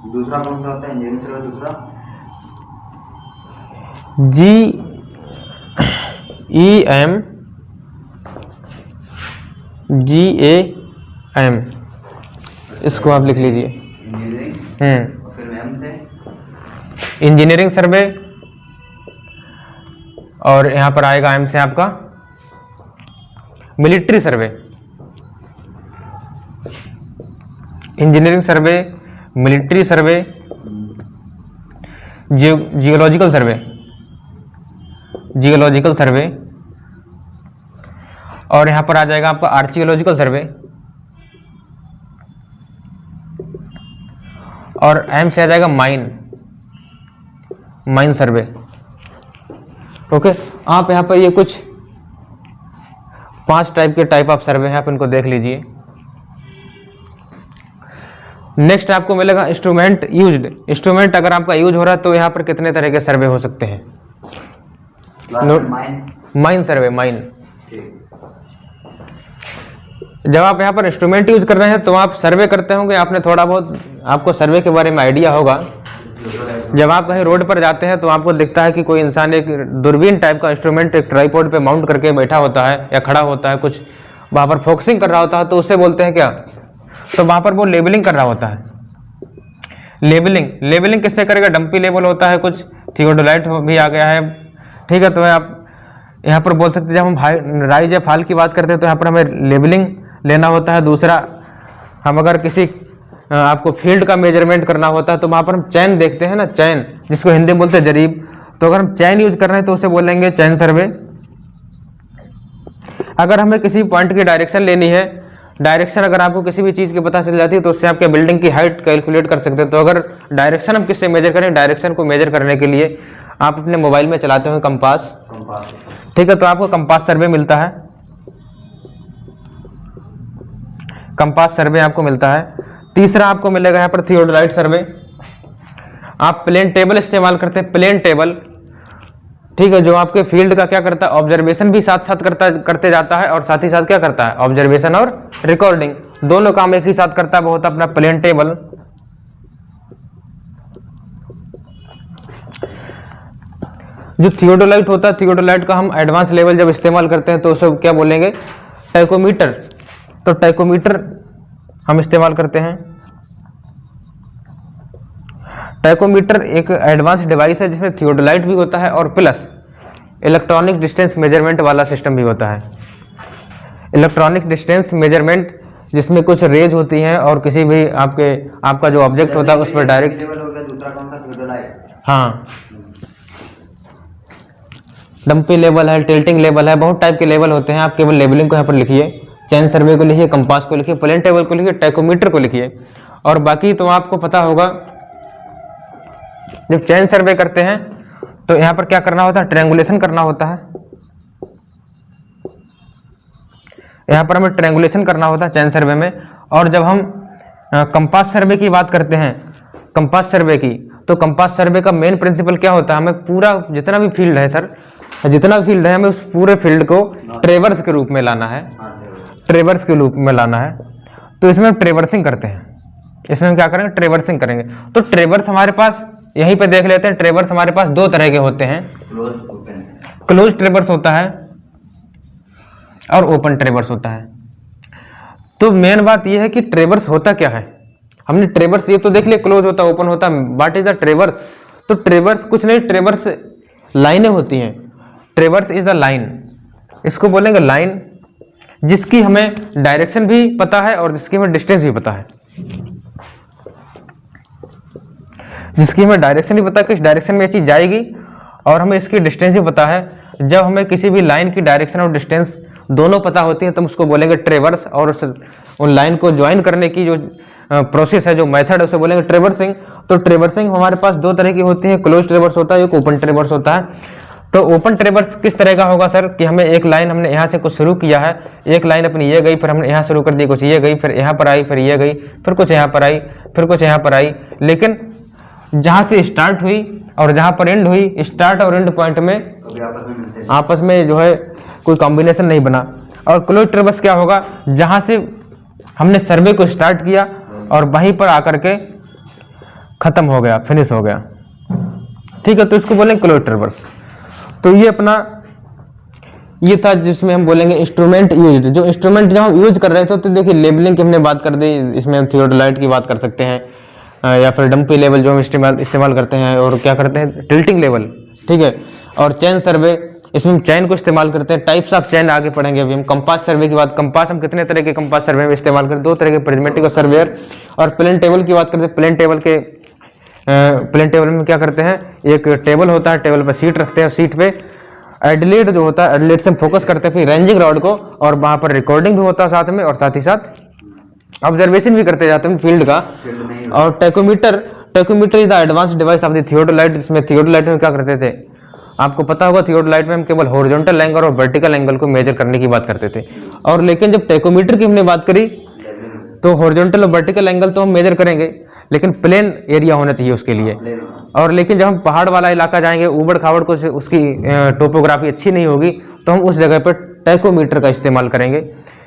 दूसरा कौन सा होता है इंजीनियरिंग सर्वे? दूसरा GEM, इसको आप लिख लीजिए। इंजीनियरिंग, फिर एम से इंजीनियरिंग सर्वे, और यहां पर आएगा एम से आपका military survey. Engineering survey, military survey, geological survey, geological survey, और यहां पर आ जाएगा आपका आर्कियोलॉजिकल सर्वे, और एम से आ जाएगा माइन सर्वे। ओके, आप यहां पर ये कुछ 5 टाइप के टाइप ऑफ सर्वे हैं, आप इनको देख लीजिए। नेक्स्ट आपको मिलेगा इंस्ट्रूमेंट यूज्ड। इंस्ट्रूमेंट अगर आपका यूज हो रहा है तो यहाँ पर कितने तरह के सर्वे हो सकते हैं? माइन सर्वे, माइन। जब आप यहाँ पर इंस्ट्रूमेंट यूज कर रहे हैं तो आप सर्वे करते होंगे, आपने थोड़ा बहुत, आपको सर्वे के बारे में आइडिया होगा। जब आप कहीं रोड पर जाते हैं तो आपको दिखता है कि कोई इंसान एक दूरबीन टाइप का इंस्ट्रूमेंट एक ट्राइपॉड पे माउंट करके बैठा होता है या खड़ा होता है, कुछ वहाँ पर फोकसिंग कर रहा होता है, तो उससे बोलते हैं क्या, तो वहाँ पर वो लेबलिंग कर रहा होता है। लेबलिंग किससे करेगा? डंपी लेबल होता है, कुछ थियोडोलाइट भी आ गया है। ठीक है, तो आप यहाँ पर बोल सकते हैं, जब हम राइज या फाल की बात करते हैं तो यहाँ पर हमें लेबलिंग लेना होता है। दूसरा, हम अगर किसी आपको फील्ड का मेजरमेंट करना होता है तो वहाँ पर हम चैन देखते हैं ना, चैन जिसको हिंदी में बोलते हैं जरीब। तो अगर हम चैन यूज कर रहे हैं तो उसे बोलेंगे चैन सर्वे। अगर हमें किसी पॉइंट की डायरेक्शन लेनी है, डायरेक्शन अगर आपको किसी भी चीज़ की पता चल जाती है तो उससे आप क्या बिल्डिंग की हाइट कैलकुलेट कर सकते हैं। तो अगर डायरेक्शन हम किससे मेजर करें, डायरेक्शन को मेजर करने के लिए आप अपने मोबाइल में चलाते हो कंपास। ठीक है, तो आपको कंपास सर्वे मिलता है, कंपास सर्वे आपको मिलता है। तीसरा आपको मिलेगा यहाँ पर थियोडोलाइट सर्वे। आप प्लेन टेबल इस्तेमाल करते हैं, प्लेन टेबल। ठीक है, जो आपके फील्ड का क्या करता है, ऑब्जर्वेशन भी साथ साथ करते जाता है, और साथ ही साथ क्या करता है, ऑब्जर्वेशन और रिकॉर्डिंग दोनों काम एक ही साथ करता है, वो होता है अपना प्लेन टेबल। जो थियोडोलाइट होता है, थियोडोलाइट का हम एडवांस लेवल जब इस्तेमाल करते हैं तो उसे क्या बोलेंगे, टैकोमीटर। तो टैकोमीटर हम इस्तेमाल करते हैं। टैकोमीटर एक एडवांस डिवाइस है जिसमें थियोडोलाइट भी होता है और प्लस इलेक्ट्रॉनिक डिस्टेंस मेजरमेंट वाला सिस्टम भी होता है। इलेक्ट्रॉनिक डिस्टेंस मेजरमेंट जिसमें कुछ रेज होती हैं और किसी भी आपका जो ऑब्जेक्ट होता है उस पर डायरेक्ट। दूसरा कौन सा? थियोडोलाइट। हाँ, डंपी लेवल है, टिल्टिंग लेवल है, बहुत टाइप के लेवल होते हैं। आप केवल लेवलिंग को यहाँ पर लिखिए, चैन सर्वे को लिखिए, कंपास को लिखिए, प्लेन टेबल को लिखिए, टैकोमीटर को लिखिए। और बाकी तो आपको पता होगा जब चैन सर्वे करते हैं तो यहाँ पर क्या करना होता है, ट्रायंगुलेशन करना होता है। यहाँ पर हमें ट्रायंगुलेशन करना होता है चैन सर्वे में। और जब हम कंपास सर्वे की बात करते हैं, कंपास सर्वे की, तो कंपास सर्वे का मेन प्रिंसिपल क्या होता है, हमें पूरा जितना भी फील्ड है सर, जितना भी फील्ड है हमें उस पूरे फील्ड को ट्रेवर्स के रूप में लाना है, ट्रेवर्स के रूप में लाना है। तो इसमें हम ट्रेवर्सिंग करते हैं, इसमें हम क्या करेंगे, ट्रेवर्सिंग करेंगे। तो ट्रेवर्स हमारे पास यहीं पे देख लेते हैं, ट्रेवर्स हमारे पास दो तरह के होते हैं, क्लोज ट्रेवर्स होता है और ओपन ट्रेवर्स होता है। तो मेन बात यह है कि ट्रेवर्स होता क्या है, हमने ट्रेवर्स ये तो देख लिया, क्लोज होता है, ओपन होता है, व्हाट इज द ट्रेवर्स। तो ट्रेवर्स कुछ नहीं, ट्रेवर्स लाइनें होती हैं, ट्रेवर्स इज द लाइन, इसको बोलेंगे लाइन, जिसकी हमें डायरेक्शन भी पता है और जिसकी हमें डिस्टेंस भी पता है, जिसकी हमें डायरेक्शन भी पता है कि इस डायरेक्शन में ये चीज जाएगी, और हमें इसकी डिस्टेंस भी पता है। जब हमें किसी भी लाइन की डायरेक्शन और डिस्टेंस दोनों पता होती है तो हम उसको बोलेंगे ट्रेवर्स, और उन लाइन को ज्वाइन करने की जो प्रोसेस है, जो मेथड है, उसे बोलेंगे ट्रेवर्सिंग। तो ट्रेवर्सिंग हमारे पास दो तरह की होती है, क्लोज ट्रेवर्स होता है, एक ओपन ट्रेवर्स होता है। तो ओपन ट्रेवर्स किस तरह का होगा सर, कि हमें एक लाइन, हमने यहाँ से कुछ शुरू किया है, एक लाइन अपनी ये गई, फिर हमने यहाँ शुरू कर दी, कुछ ये गई, फिर यहाँ पर आई, फिर ये गई, फिर कुछ यहाँ पर आई, फिर कुछ यहाँ पर आई, लेकिन जहाँ से स्टार्ट हुई और जहाँ पर एंड हुई, स्टार्ट और एंड पॉइंट में आपस में जो है कोई कॉम्बिनेशन नहीं बना। और क्लोज ट्रेवर्स क्या होगा, जहाँ से हमने सर्वे को स्टार्ट किया और वहीं पर आकर के खत्म हो गया, फिनिश हो गया, ठीक है, तो इसको बोलेंगे क्लोज ट्रेवर्स। तो ये अपना ये था जिसमें हम बोलेंगे इंस्ट्रूमेंट यूज। जो इंस्ट्रूमेंट जब हम यूज कर रहे थे तो देखिए लेबलिंग की हमने बात कर दी, इसमें हम थियोडोलाइट की बात कर सकते हैं, या फिर डंपी लेवल जो हम इस्तेमाल करते हैं, और क्या करते हैं, टिल्टिंग लेवल, ठीक है। और चैन सर्वे, इसमें हम चैन को इस्तेमाल करते हैं, टाइप्स ऑफ चैन आगे पढ़ेंगे अभी हम। कंपास सर्वे की बात, कंपास हम कितने तरह के कंपास सर्वे में इस्तेमाल करते हैं, दो तरह के, प्रिज्मेटिक और सर्वेयर। और प्लेन टेबल की बात करते हैं, प्लेन टेबल में क्या करते हैं, एक टेबल होता है, टेबल पर सीट रखते हैं, सीट पे एडलेट जो होता है, एडलेट से हम फोकस करते हैं फिर रेंजिंग रॉड को, और वहां पर रिकॉर्डिंग भी होता है साथ में, और साथ ही साथ ऑब्जर्वेशन भी करते जाते हैं फील्ड का। और tachometer is the advance device of the theodolite, जिसमें थियोडोलाइट में क्या करते थे, आपको पता होगा, थियोडोलाइट में हम केवल हॉरिजॉन्टल एंगल और वर्टिकल एंगल को मेजर करने की बात करते थे। और लेकिन जब टेकोमीटर की हमने बात करी तो हॉरिजॉन्टल और वर्टिकल एंगल तो हम मेजर करेंगे, लेकिन प्लेन एरिया होना चाहिए उसके लिए। और लेकिन जब हम पहाड़ वाला इलाका जाएंगे, ऊबड़ खाबड़ को, उसकी टोपोग्राफी अच्छी नहीं होगी, तो हम उस जगह पर टेकोमीटर का इस्तेमाल करेंगे।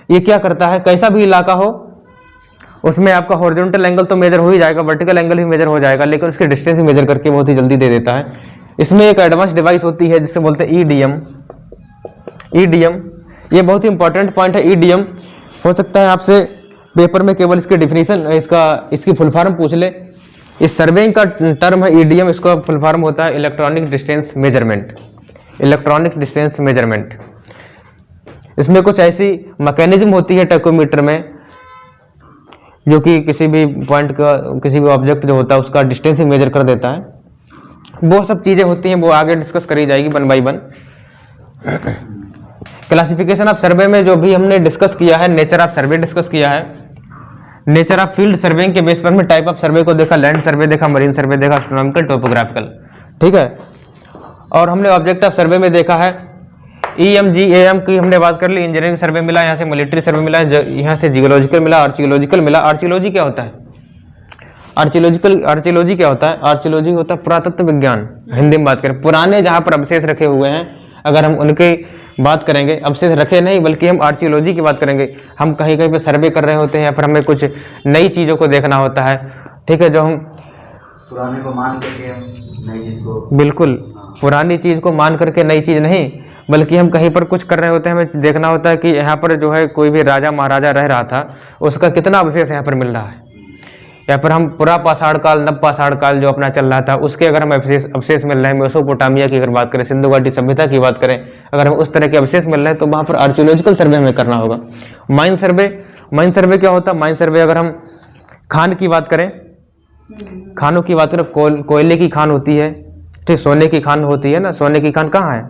ये क्या करता है, कैसा भी इलाका हो उसमें आपका हॉरिजॉन्टल एंगल तो मेजर हो ही जाएगा, वर्टिकल एंगल भी मेजर हो जाएगा, लेकिन उसकी डिस्टेंस भी मेजर करके बहुत ही जल्दी दे देता है। इसमें एक एडवांस डिवाइस होती है जिसे बोलते हैं ईडीएम। ये बहुत ही इंपॉर्टेंट पॉइंट है। ईडीएम हो सकता है आपसे पेपर में केवल इसके डिफिनीशन, इसकी फुल फॉर्म पूछ ले। इस सर्वेइंग का टर्म है ईडीएम, इसका फुल फॉर्म होता है electronic distance measurement. Electronic distance measurement, इसमें कुछ ऐसी मैकेनिज्म होती है टेकोमीटर में जो कि किसी भी पॉइंट का, किसी भी ऑब्जेक्ट जो होता है उसका डिस्टेंस ही मेजर कर देता है। वो सब चीजें होती हैं, वो आगे डिस्कस करी जाएगी one by one. Classification of सर्वे में जो भी हमने डिस्कस किया है, नेचर ऑफ सर्वे डिस्कस किया है, नेचर ऑफ फील्ड सर्वेइंग के बेस पर हमने टाइप ऑफ सर्वे को देखा, लैंड सर्वे देखा, मरीन सर्वे देखा, एस्ट्रोनॉमिकल, टोपोग्राफिकल, ठीक है। और हमने ऑब्जेक्ट ऑफ सर्वे में देखा है EMGAM की हमने बात कर ली, इंजीनियरिंग सर्वे मिला, यहाँ से मिलिट्री सर्वे मिला, यहाँ से जियोलॉजिकल मिला, आर्कियोलॉजिकल मिला। आर्कियोलॉजी क्या होता है, आर्कियोलॉजी क्या होता है, आर्कियोलॉजी होता है पुरातत्व विज्ञान। हिंदी में बात करें, पुराने जहाँ पर अवशेष रखे हुए हैं, अगर हम उनकी बात करेंगे, अवशेष रखे नहीं बल्कि हम आर्कियोलॉजी की बात करेंगे। हम कहीं कहीं पे सर्वे कर रहे होते हैं या फिर हमें कुछ नई चीज़ों को देखना होता है, ठीक है, जो हम पुराने को मान करके नई चीज को, बिल्कुल पुरानी चीज़ को मान करके नई चीज़ नहीं, बल्कि हम कहीं पर कुछ कर रहे होते हैं, हमें देखना होता है कि यहाँ पर जो है कोई भी राजा महाराजा रह रहा था, उसका कितना अवशेष यहाँ पर मिल रहा है, या फिर हम पूरा पाषाण काल, नव पाषाण काल जो अपना चल रहा था उसके अगर हम अवशेष मिल रहे हैं, मेसोपोटामिया की अगर बात करें, सिंधु घाटी सभ्यता की बात करें, अगर हम उस तरह के अवशेष मिल रहे हैं तो वहाँ पर आर्कियोलॉजिकल सर्वे हमें करना होगा। माइन सर्वे क्या होता है, माइन सर्वे अगर हम खान की बात करें, खानों की बात करें, कोयले की खान होती है, ठीक, सोने की खान होती है ना, सोने की खान कहाँ है,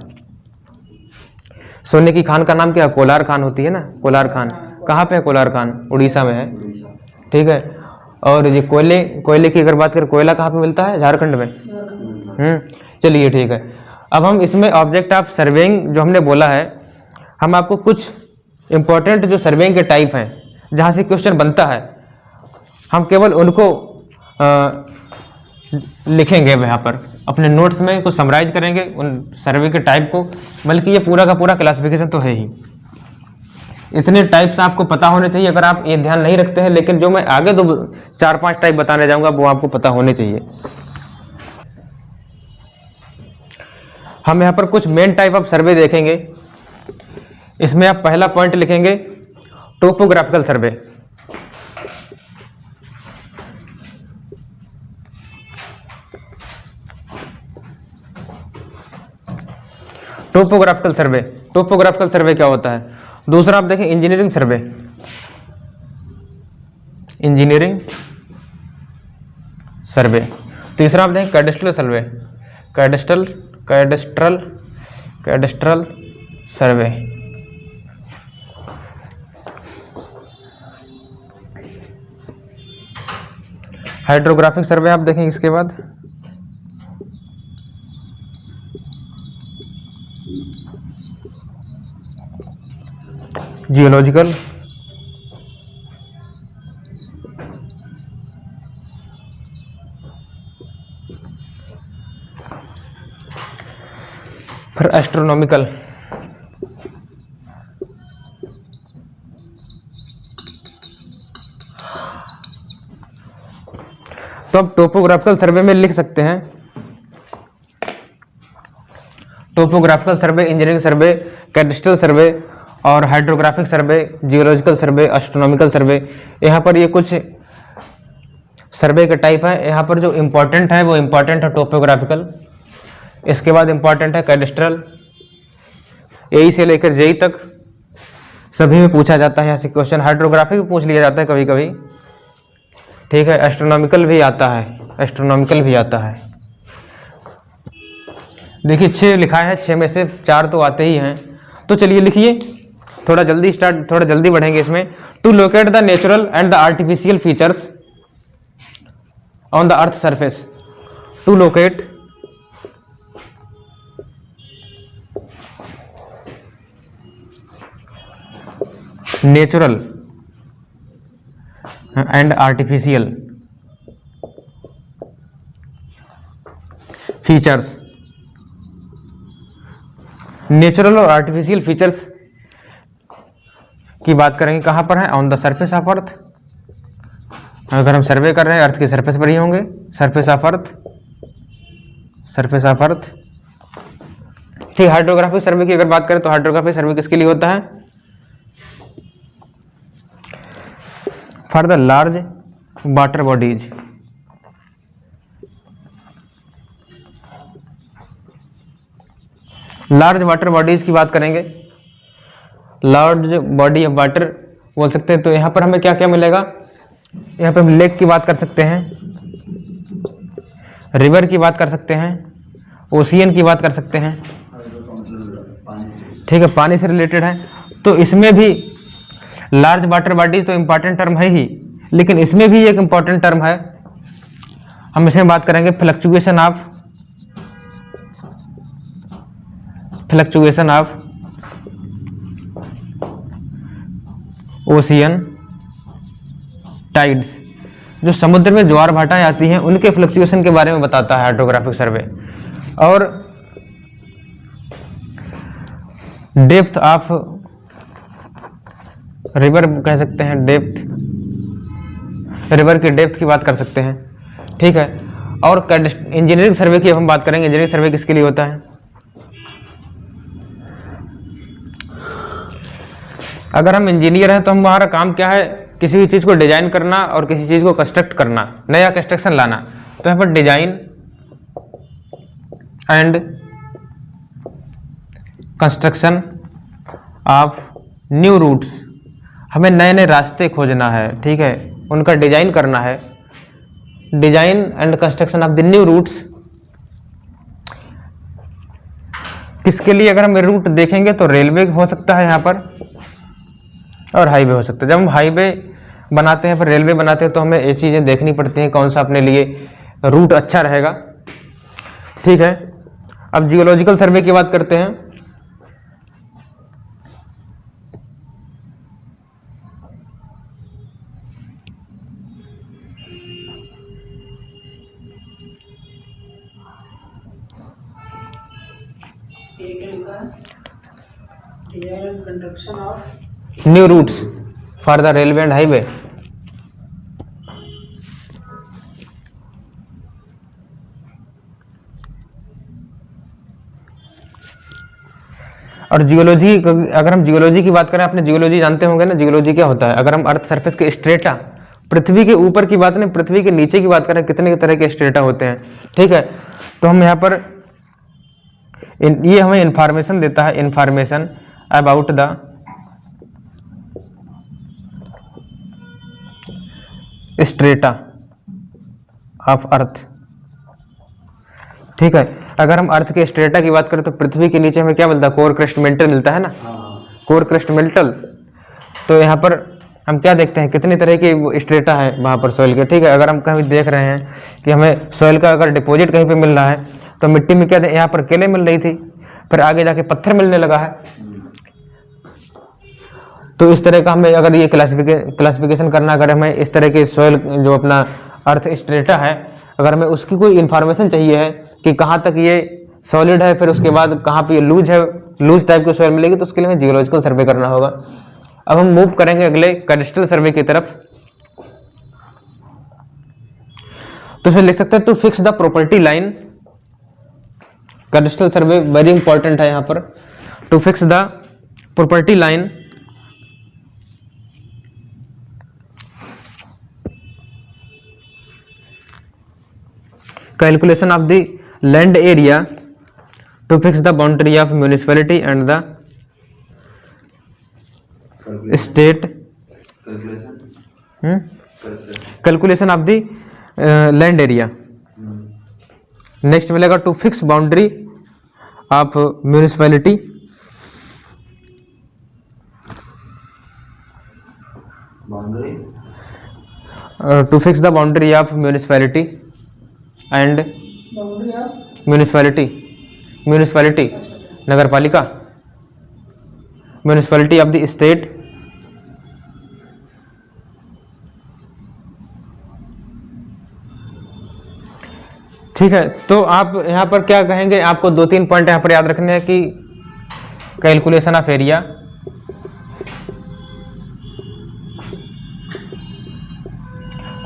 सोने की खान का नाम क्या है, कोलार खान होती है ना, कोलार खान कहाँ पे है, कोलार खान उड़ीसा में है, ठीक है। और ये कोयले की अगर बात करें, कोयला कहाँ पे मिलता है? झारखंड में। चलिए ठीक है। अब हम इसमें ऑब्जेक्ट ऑफ सर्वेइंग जो हमने बोला है, हम आपको कुछ इंपॉर्टेंट जो सर्वेइंग के टाइप हैं जहाँ से क्वेश्चन बनता है, हम केवल उनको लिखेंगे यहाँ पर अपने नोट्स में, कुछ समराइज करेंगे उन सर्वे के टाइप को। बल्कि ये पूरा का पूरा क्लासिफिकेशन तो है ही, इतने टाइप्स आपको पता होने चाहिए। अगर आप ये ध्यान नहीं रखते हैं, लेकिन जो मैं आगे 4-5 टाइप बताने जाऊंगा वो आपको पता होने चाहिए। हम यहाँ पर कुछ मेन टाइप ऑफ सर्वे देखेंगे। इसमें आप पहला पॉइंट लिखेंगे topographical survey. Topographical survey, topographical survey क्या होता है? दूसरा आप देखें इंजीनियरिंग सर्वे, इंजीनियरिंग सर्वे। तीसरा आप देखें cadastral survey, cadastral survey. Hydrographic survey आप देखें इसके बाद। जियोलॉजिकल, फिर एस्ट्रोनॉमिकल, तो अब टोपोग्राफिकल सर्वे में लिख सकते हैं टोपोग्राफिकल सर्वे, इंजीनियरिंग सर्वे, कैडेस्ट्रल सर्वे और हाइड्रोग्राफिक सर्वे, जियोलॉजिकल सर्वे, एस्ट्रोनॉमिकल सर्वे। यहाँ पर ये कुछ सर्वे के टाइप है। यहाँ पर जो इम्पोर्टेंट है वो इम्पोर्टेंट है टोपोग्राफिकल, इसके बाद इम्पोर्टेंट है कैडेस्ट्रल। ए से लेकर जेई तक सभी में पूछा जाता है यहाँ से क्वेश्चन। हाइड्रोग्राफिक भी पूछ लिया जाता है कभी कभी, ठीक है। एस्ट्रोनॉमिकल भी आता है, एस्ट्रोनॉमिकल भी आता है। देखिए 6 लिखा है, 6 में से 4 तो आते ही हैं। तो चलिए लिखिए, थोड़ा जल्दी बढ़ेंगे इसमें। To locate the natural and the artificial features on the earth surface, to locate natural and artificial features. Natural और आर्टिफिशियल फीचर्स की बात करेंगे, कहां पर है? On the surface of earth. अगर हम सर्वे कर रहे हैं अर्थ के सरफेस पर ही होंगे, surface of earth, surface of अर्थ। ठीक। हाइड्रोग्राफिक सर्वे की अगर बात करें तो हाइड्रोग्राफिक सर्वे किसके लिए होता है? For the large water bodies, large water bodies की बात करेंगे। लार्ज बॉडी ऑफ वाटर बोल सकते हैं। तो यहाँ पर हमें क्या क्या मिलेगा? यहाँ पर हम लेक की बात कर सकते हैं, रिवर की बात कर सकते हैं, ओशियन की बात कर सकते हैं, ठीक है, पानी से रिलेटेड है। तो इसमें भी लार्ज वाटर बॉडी तो इम्पॉर्टेंट टर्म है ही, लेकिन इसमें भी एक इम्पॉर्टेंट टर्म है। हम इसमें बात करेंगे फ्लक्चुएशन ऑफ ओशियन टाइड्स। जो समुद्र में ज्वार भाटाएं आती हैं उनके फ्लक्चुएशन के बारे में बताता है हाइड्रोग्राफिक सर्वे। और डेप्थ ऑफ रिवर कह सकते हैं, डेप्थ, रिवर की डेप्थ की बात कर सकते हैं, ठीक है। और इंजीनियरिंग सर्वे की हम बात करेंगे। इंजीनियरिंग सर्वे किसके लिए होता है? अगर हम इंजीनियर हैं तो हमारा काम क्या है? किसी भी चीज़ को डिजाइन करना और किसी चीज़ को कंस्ट्रक्ट करना, नया कंस्ट्रक्शन लाना। तो यहाँ पर design and construction of new routes, हमें नए नए रास्ते खोजना है, ठीक है, उनका डिजाइन करना है। Design and construction of the new routes किसके लिए? अगर हम रूट देखेंगे तो रेलवे हो सकता है यहाँ पर, और हाईवे हो सकता है। जब हम हाईवे बनाते हैं, फिर रेलवे बनाते हैं, तो हमें ये चीज़ें देखनी पड़ती हैं कौन सा अपने लिए रूट अच्छा रहेगा। ठीक है, अब जियोलॉजिकल सर्वे की बात करते हैं। एक लिखा construction of new routes for the railway and highway. और जियोलॉजी, अगर हम जियोलॉजी की बात करें, आपने जियोलॉजी जानते होंगे ना, जियोलॉजी क्या होता है। अगर हम अर्थ सरफेस के स्ट्रेटा, पृथ्वी के ऊपर की बात नहीं, पृथ्वी के नीचे की बात करें, कितने तरह के स्ट्रेटा होते हैं। ठीक है, तो हम यहाँ पर ये हमें इंफॉर्मेशन देता है, information about the strata of earth. ठीक है, अगर हम अर्थ के स्ट्रेटा की बात करें तो पृथ्वी के नीचे हमें क्या मिलता है, कोर क्रस्ट मेंटल मिलता है ना, कोर क्रस्ट मेंटल। तो यहाँ पर हम क्या देखते हैं, कितने तरह के स्ट्रेटा है वहाँ पर सॉइल के। ठीक है, अगर हम कहीं देख रहे हैं कि हमें सॉइल का अगर डिपॉजिट कहीं पे मिल रहा है, तो मिट्टी में क्या, यहाँ पर केले मिल रही थी, फिर आगे जाके पत्थर मिलने लगा है। तो इस तरह का हमें अगर ये क्लासिफिकेशन करना, अगर हमें इस तरह के सॉइल जो अपना अर्थ स्ट्रेटा है, अगर हमें उसकी कोई इन्फॉर्मेशन चाहिए है कि कहाँ तक ये सॉलिड है, फिर उसके बाद कहाँ पे ये लूज है, लूज टाइप की सॉइल मिलेगी, तो उसके लिए हमें जियोलॉजिकल सर्वे करना होगा। अब हम मूव करेंगे अगले कैडस्ट्रल सर्वे की तरफ। तो फिर लिख सकते हैं to fix the property line. Cadastral survey very important है यहाँ पर। To fix the property line calculation of the land area to fix the boundary of municipality and the state calculation of the land area। Next मिलेगा to fix boundary of municipality to fix the boundary of municipality and municipality नगर पालिका, municipality of the state ठीक है। तो आप यहाँ पर क्या कहेंगे, आपको 2-3 पॉइंट यहाँ पर याद रखने हैं कि कैलकुलेशन ऑफ एरिया,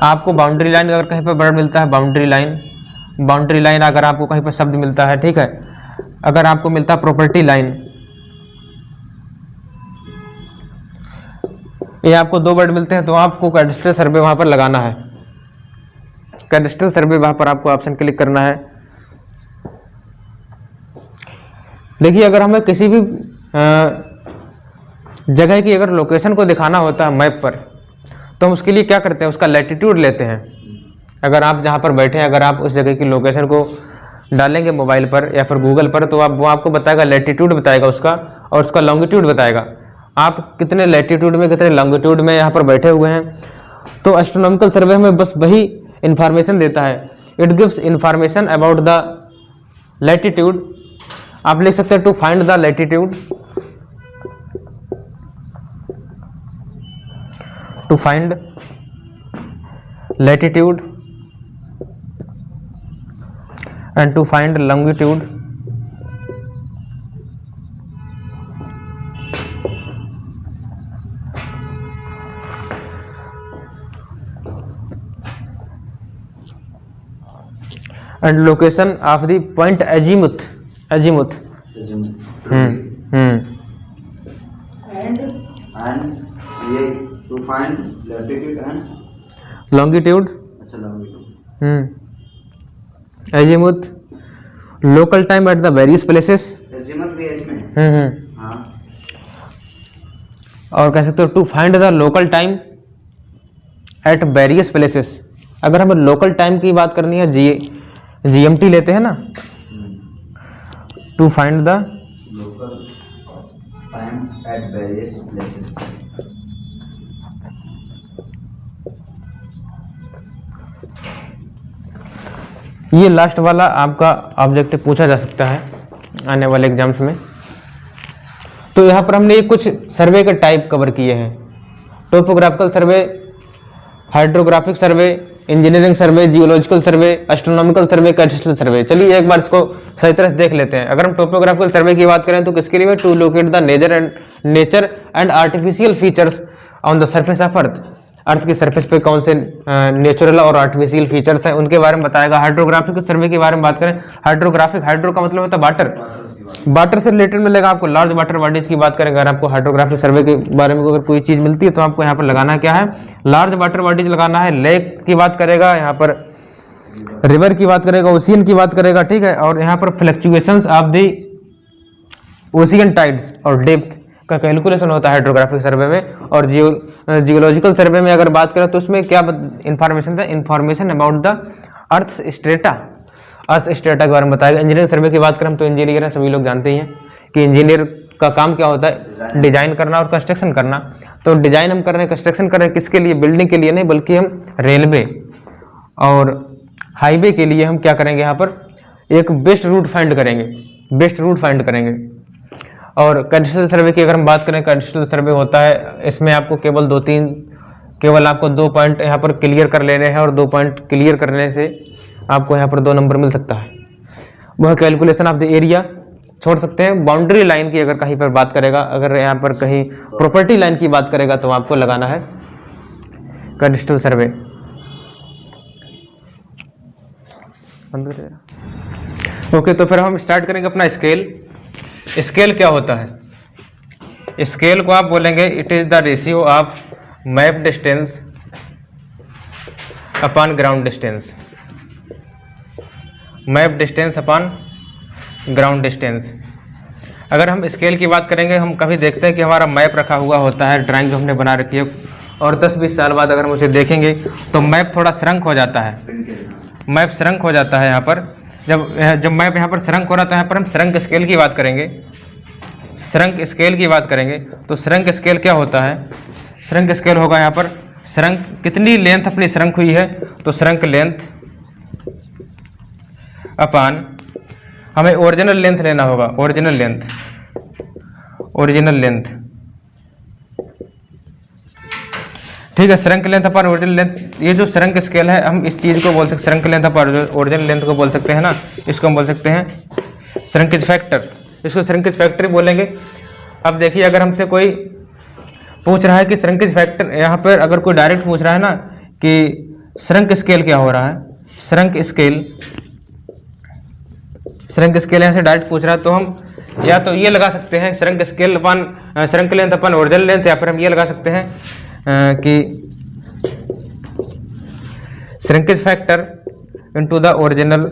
आपको बाउंड्री लाइन अगर कहीं पर वर्ड मिलता है, बाउंड्री लाइन अगर आपको कहीं पर शब्द मिलता है, ठीक है, अगर आपको मिलता है प्रॉपर्टी लाइन, ये आपको 2 वर्ड मिलते हैं, तो आपको कैडस्ट्रल सर्वे वहां पर लगाना है। कैडस्ट्रल सर्वे वहां पर आपको ऑप्शन क्लिक करना है। देखिए, अगर हमें किसी भी जगह की अगर लोकेशन को दिखाना होता है मैप पर, तो हम उसके लिए क्या करते हैं, उसका लैटिट्यूड लेते हैं। अगर आप जहाँ पर बैठे हैं, अगर आप उस जगह की लोकेशन को डालेंगे मोबाइल पर या फिर गूगल पर, तो वो आपको बताएगा, लैटिट्यूड बताएगा उसका, और उसका लॉन्गिट्यूड बताएगा, आप कितने लैटिट्यूड में कितने लॉन्गिट्यूड में यहाँ पर बैठे हुए हैं। तो एस्ट्रोनॉमिकल सर्वे में बस वही इंफॉर्मेशन देता है, it gives information about the latitude. आप लिख सकते हैं to find the latitude, to find latitude and to find longitude and location of the point azimuth and ये to find latitude and longitude, अच्छा longitude, azimuth, local time at the various places, azimuth भी है इसमें, हाँ, और कह सकते हो to find the local time at various places. अगर हमें लोकल टाइम की बात करनी है, GMT लेते हैं ना, to find the local time at various places, ये लास्ट वाला आपका ऑब्जेक्टिव पूछा जा सकता है आने वाले एग्जाम्स में। तो यहाँ पर हमने कुछ सर्वे के टाइप कवर किए हैं, टोपोग्राफिकल सर्वे, हाइड्रोग्राफिक सर्वे, इंजीनियरिंग सर्वे, जियोलॉजिकल सर्वे, एस्ट्रोनॉमिकल सर्वे, कैडेस्ट्रल सर्वे। चलिए एक बार इसको सही तरह से देख लेते हैं। अगर हम टोपोग्राफिकल सर्वे की बात करें तो किसके लिए? To locate the nature and artificial features on the surface of earth. Earth की सरफेस पे कौन से नेचुरल और आर्टिफिशियल फीचर्स हैं उनके बारे में बताएगा। हाइड्रोग्राफिक सर्वे के बारे में बात करें, हाइड्रोग्राफिक, हाइड्रो का मतलब होता है वाटर, वाटर से रिलेटेड मिलेगा आपको। लार्ज वाटर बॉडीज की बात करें, अगर आपको हाइड्रोग्राफिक सर्वे के बारे में अगर कोई चीज मिलती है तो आपको यहाँ पर लगाना क्या है? लार्ज वाटर बॉडीज लगाना है। लेक की बात करेगा, यहाँ पर रिवर की बात करेगा, ओशियन की बात करेगा, ठीक है। और यहाँ पर fluctuations of the ocean tides और डेप्थ का कैलकुलेशन होता है हाइड्रोग्राफिक सर्वे में। और जियोलॉजिकल सर्वे में अगर बात करें तो उसमें क्या इंफॉर्मेशन था? Information about the earth strata, earth strata के बारे में बताएगा। इंजीनियरिंग सर्वे की बात करें, हम तो इंजीनियर हैं, सभी लोग जानते ही हैं कि इंजीनियर का काम क्या होता है? डिजाइन करना और कंस्ट्रक्शन करना। तो डिजाइन हम कर रहे हैं, कंस्ट्रक्शन कर रहे हैं, किसके लिए? बिल्डिंग के लिए नहीं, बल्कि हम रेलवे और हाईवे के लिए हम क्या करेंगे? यहाँ पर एक बेस्ट रूट फाइंड करेंगे, बेस्ट रूट फाइंड करेंगे। और कैडेस्ट्रल सर्वे की अगर हम बात करें, कैडेस्ट्रल सर्वे होता है, इसमें आपको केवल आपको 2 पॉइंट यहाँ पर क्लियर कर लेने हैं और 2 पॉइंट क्लियर करने से आपको यहाँ पर 2 नंबर मिल सकता है। वह कैलकुलेशन ऑफ द एरिया छोड़ सकते हैं। बाउंड्री लाइन की अगर कहीं पर बात करेगा, अगर यहाँ पर कहीं प्रॉपर्टी लाइन की बात करेगा तो आपको लगाना है कैडेस्ट्रल सर्वे। ओके, तो फिर हम स्टार्ट करेंगे अपना स्केल। स्केल क्या होता है? स्केल को आप बोलेंगे it is the ratio of map distance upon ground distance, map distance upon ground distance. अगर हम स्केल की बात करेंगे, हम कभी देखते हैं कि हमारा मैप रखा हुआ होता है, ड्राइंग जो हमने बना रखी है, और 10-20 साल बाद अगर हम उसे देखेंगे तो मैप थोड़ा श्रंक हो जाता है, मैप श्रंक हो जाता है। यहाँ पर जब मैप यहाँ पर श्रंक हो रहा था, यहाँ पर हम श्रंक स्केल की बात करेंगे, श्रंक स्केल की बात करेंगे। तो श्रंक स्केल क्या होता है? श्रंक स्केल होगा यहाँ पर श्रंक, कितनी लेंथ अपनी श्रंक हुई है, तो श्रंक लेंथ अपान, हमें ओरिजिनल लेंथ लेना होगा, ओरिजिनल लेंथ, ओरिजिनल लेंथ, ठीक है। Shrunk length upon original length, ये जो श्रंक स्केल है, हम इस चीज को बोल सकते, shrunk length upon original length को बोल सकते हैं ना, इसको हम बोल सकते हैं श्रंकेज फैक्टर, इसको श्रंकेज फैक्टर बोलेंगे। अब देखिए, अगर हमसे कोई पूछ रहा है कि श्रंकेज फैक्टर, यहाँ पर अगर कोई डायरेक्ट पूछ रहा है ना कि श्रंक स्केल क्या हो रहा है, श्रंक स्केल, श्रंक स्केल यहाँ से डायरेक्ट पूछ रहा है, तो हम या तो ये लगा सकते हैं shrunk scale upon shrunk length upon original length, या फिर हम ये लगा सकते हैं कि shrinkage factor into the original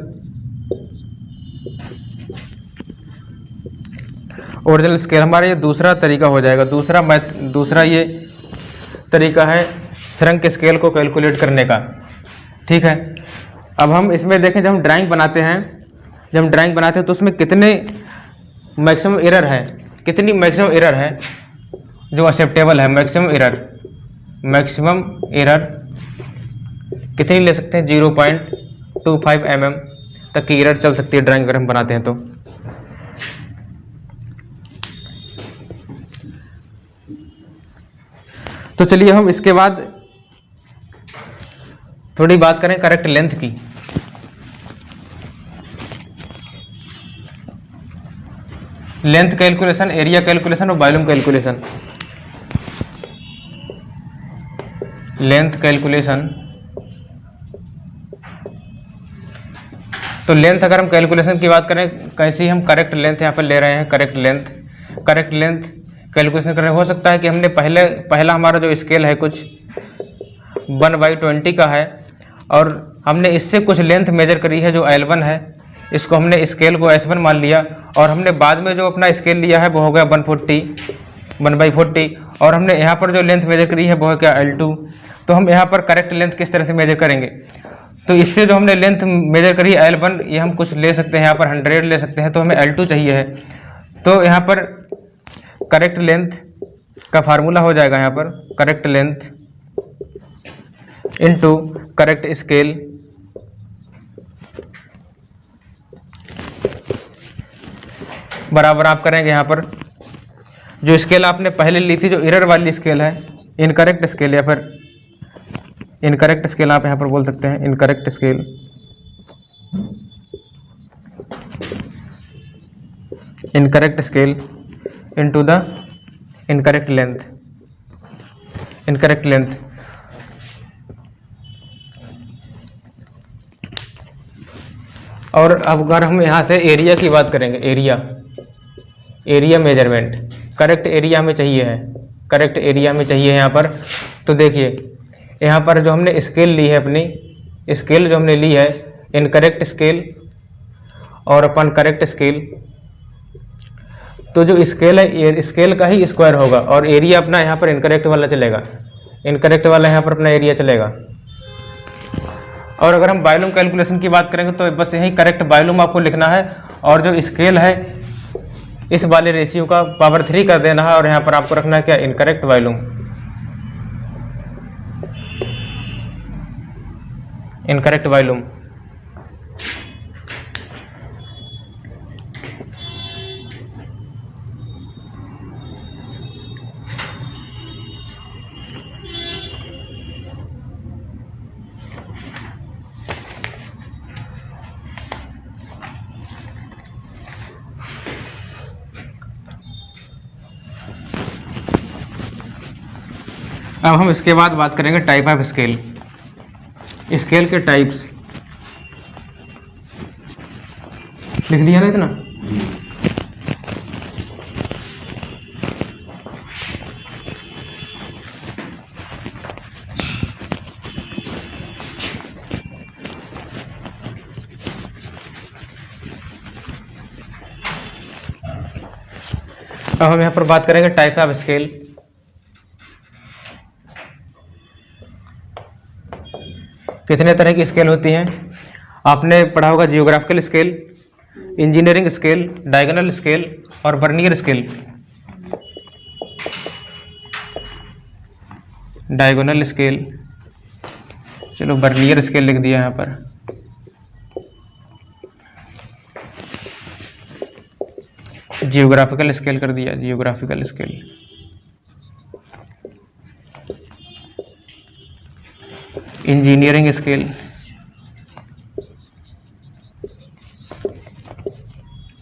scale. हमारा ये दूसरा तरीका हो जाएगा, दूसरा ये तरीका है श्रंक स्केल को कैलकुलेट करने का, ठीक है। अब हम इसमें देखें, जब हम ड्राइंग बनाते हैं तो उसमें कितने मैक्सिमम एरर है, कितनी मैक्सिमम एरर है जो एक्सेप्टेबल है, मैक्सिमम एरर कितनी ले सकते हैं? 0.25 mm तक की एरर चल सकती है ड्राइंग अगर हम बनाते हैं तो। तो चलिए हम इसके बाद थोड़ी बात करें करेक्ट लेंथ की। लेंथ कैलकुलेशन, एरिया कैलकुलेशन और वॉल्यूम कैलकुलेशन। लेंथ कैलकुलेशन, तो लेंथ अगर हम कैलकुलेशन की बात करें, कैसी हम करेक्ट लेंथ यहाँ पर ले रहे हैं, करेक्ट लेंथ कैलकुलेशन करने। हो सकता है कि हमने पहला हमारा जो स्केल है कुछ 1/20 का है, और हमने इससे कुछ लेंथ मेजर करी है जो L1 है, इसको हमने स्केल को S1 मान लिया, और हमने बाद में जो अपना स्केल लिया है वो हो गया 1/40, और हमने यहाँ पर जो लेंथ मेजर करी है वो है क्या? L2। तो हम यहाँ पर करेक्ट लेंथ किस तरह से मेजर करेंगे? तो इससे जो हमने लेंथ मेजर करी है L1, ये हम कुछ ले सकते हैं, यहाँ पर 100 ले सकते हैं, तो हमें L2 चाहिए है। तो यहाँ पर करेक्ट लेंथ का फार्मूला हो जाएगा यहाँ पर correct length into correct scale बराबर आप करेंगे यहाँ पर जो स्केल आपने पहले ली थी, जो एरर वाली स्केल है, इनकरेक्ट स्केल या फिर इनकरेक्ट स्केल आप यहाँ पर बोल सकते हैं, incorrect scale, incorrect scale into the incorrect length, incorrect length. और अब अगर हम यहाँ से एरिया की बात करेंगे, एरिया मेजरमेंट, करेक्ट एरिया हमें चाहिए है, करेक्ट एरिया में चाहिए यहाँ पर। तो देखिए यहाँ पर जो हमने स्केल ली है, अपनी स्केल जो हमने ली है, इनकरेक्ट स्केल और अपन करेक्ट स्केल, तो जो स्केल है स्केल का ही स्क्वायर होगा और एरिया अपना यहाँ पर इनकरेक्ट वाला चलेगा, इनकरेक्ट वाला यहाँ पर अपना एरिया चलेगा। और अगर हम वॉल्यूम कैलकुलेशन की बात करेंगे तो बस यही करेक्ट वॉल्यूम आपको लिखना है और जो स्केल है इस वाले रेशियो का पावर 3 कर देना है और यहाँ पर आपको रखना है क्या, इनकरेक्ट वॉल्यूम, इनकरेक्ट वॉल्यूम। अब हम इसके बाद बात करेंगे टाइप ऑफ स्केल, स्केल के टाइप्स। लिख लिया ना इतना? अब हम यहाँ पर बात करेंगे टाइप ऑफ स्केल। कितने तरह की स्केल होती हैं? आपने पढ़ा होगा geographical scale, engineering scale, diagonal scale और वर्नियर स्केल। डायगोनल स्केल, चलो वर्नियर स्केल लिख दिया यहाँ पर। जियोग्राफिकल स्केल कर दिया, जियोग्राफिकल स्केल। इंजीनियरिंग स्केल,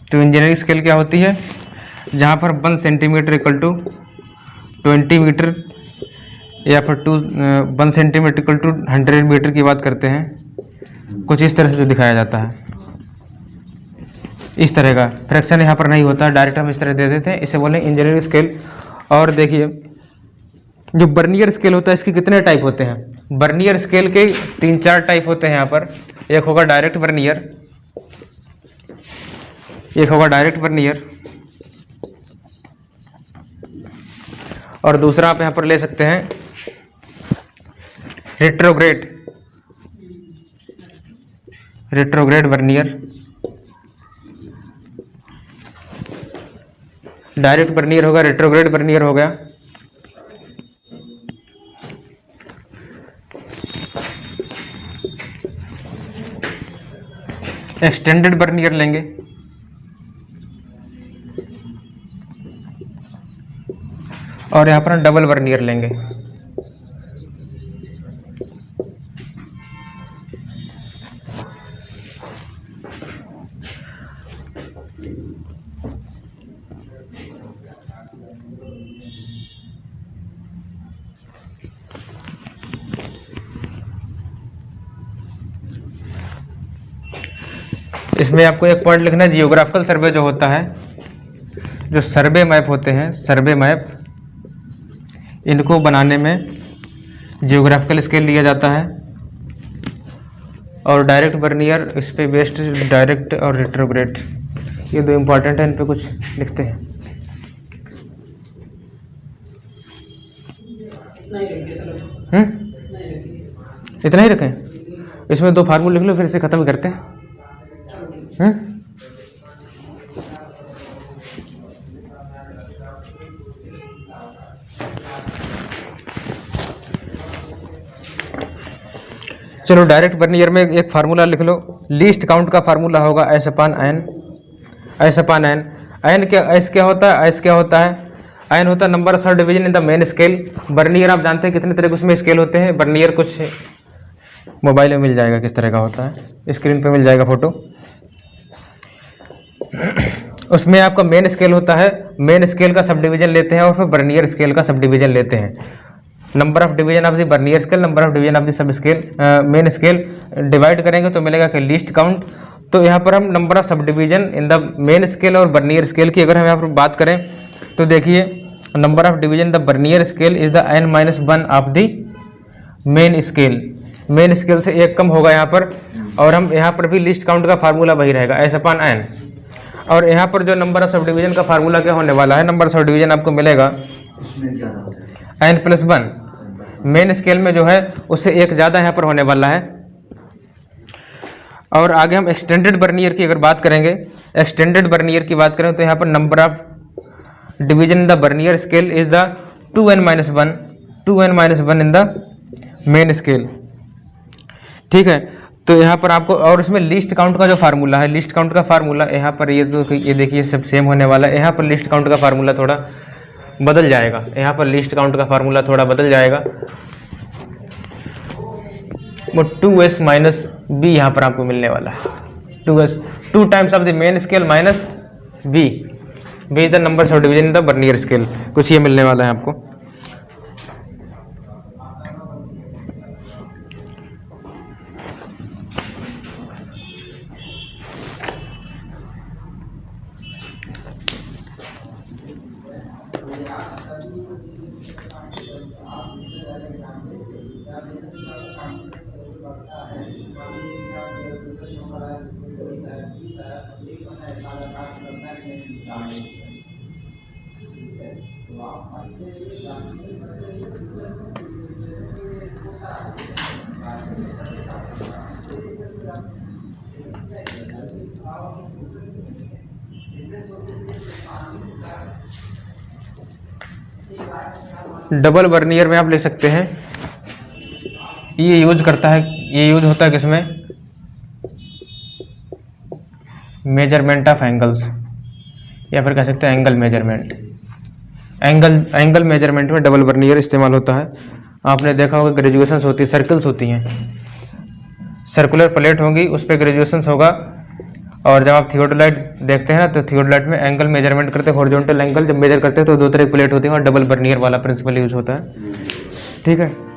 तो इंजीनियरिंग स्केल क्या होती है? जहाँ पर 1 सेंटीमीटर इक्वल टू 20 मीटर या फिर 1 सेंटीमीटर इक्वल टू 100 मीटर की बात करते हैं, कुछ इस तरह से जो दिखाया जाता है, इस तरह का फ्रैक्शन यहाँ पर नहीं होता, डायरेक्ट हम इस तरह दे देते हैं, इसे बोलेंगे इंजीनियरिंग स्केल। और देखिए जो वर्नियर स्केल होता है इसके कितने टाइप होते हैं? वर्नियर स्केल के 3-4 टाइप होते हैं यहाँ पर। एक होगा डायरेक्ट वर्नियर, एक होगा डायरेक्ट वर्नियर और दूसरा आप यहाँ पर ले सकते हैं retrograde, retrograde vernier. Direct vernier होगा, रेट्रोग्रेड वर्नियर हो गया। एक्सटेंडेड वर्नियर लेंगे, और यहाँ पर हम डबल वर्नियर लेंगे। इसमें आपको एक पॉइंट लिखना है, जियोग्राफिकल सर्वे जो होता है, जो सर्वे मैप होते हैं, सर्वे मैप, इनको बनाने में जियोग्राफिकल स्केल लिया जाता है। और डायरेक्ट वर्नियर इस पे बेस्ड, डायरेक्ट और रेट्रोग्रेड, ये दो इम्पॉर्टेंट है, इन पे कुछ लिखते हैं। इतना ही रखें? इसमें 2 फार्मूले लिख लो, फिर इसे ख़त्म करते हैं। चलो डायरेक्ट वर्नियर में एक फार्मूला लिख लो, लीस्ट काउंट का फार्मूला होगा एस अपान एन, एन क्या, एस क्या होता है, एस क्या होता है, एन होता है number of sub division in the main scale. Vernier आप जानते हैं कितने तरह के उसमें स्केल होते हैं। बर्नियर कुछ मोबाइल में मिल जाएगा किस तरह का होता है, स्क्रीन पे मिल जाएगा फोटो। उसमें आपका मेन स्केल होता है, मेन स्केल का सब डिवीजन लेते हैं और फिर बर्नियर स्केल का सब डिवीजन लेते हैं। Number of division of the vernier scale, number of division of the sub scale, main scale divide करेंगे तो मिलेगा कि लीस्ट काउंट। तो यहाँ पर हम number of sub division in the main scale और बर्नियर स्केल की अगर हम यहाँ पर बात करें तो देखिए number of division the vernier scale is the n-1 of the main scale. Main scale से एक कम होगा यहाँ पर, और हम यहाँ पर भी लिस्ट काउंट का फार्मूला वही रहेगा S/n। और यहाँ पर जो नंबर ऑफ सब डिवीजन का फार्मूला क्या होने वाला है, नंबर ऑफ सब डिवीजन आपको मिलेगा उसमें ज़्यादा होता है n+1। मेन स्केल में जो है उससे एक ज़्यादा यहाँ पर होने वाला है। और आगे हम एक्सटेंडेड बर्नियर की अगर बात करेंगे, एक्सटेंडेड बर्नियर की बात करें तो यहाँ पर number of division in the vernier scale is the 2n-1 in the main scale. ठीक है, तो यहाँ पर आपको, और इसमें लिस्ट काउंट का जो फार्मूला है, लिस्ट काउंट का फार्मूला यहाँ पर ये देखिए सब सेम होने वाला है। यहाँ पर लिस्ट काउंट का फार्मूला थोड़ा बदल जाएगा, यहाँ पर लिस्ट काउंट का फार्मूला थोड़ा बदल जाएगा। वो 2s माइनस बी यहाँ पर आपको मिलने वाला है। 2s 2 times of the main scale minus b the number of division in the vernier scale, कुछ ये मिलने वाला है आपको। डबल बर्नियर में आप ले सकते हैं, ये यूज करता है, ये यूज होता है किसमें, मेजरमेंट ऑफ एंगल्स, या फिर कह सकते हैं एंगल मेजरमेंट। एंगल मेजरमेंट में डबल बर्नियर इस्तेमाल होता है। आपने देखा होगा ग्रेजुएशंस होती है, सर्कल्स होती हैं, सर्कुलर प्लेट होगी उस पर ग्रेजुएशंस होगा। और जब आप थियोडोलाइट देखते हैं ना तो थियोडोलाइट में एंगल मेजरमेंट करते हैं, हॉरिजॉन्टल एंगल जब मेजर करते हैं तो दो तरह की प्लेट होती है और डबल बर्नियर वाला प्रिंसिपल यूज होता है। ठीक है।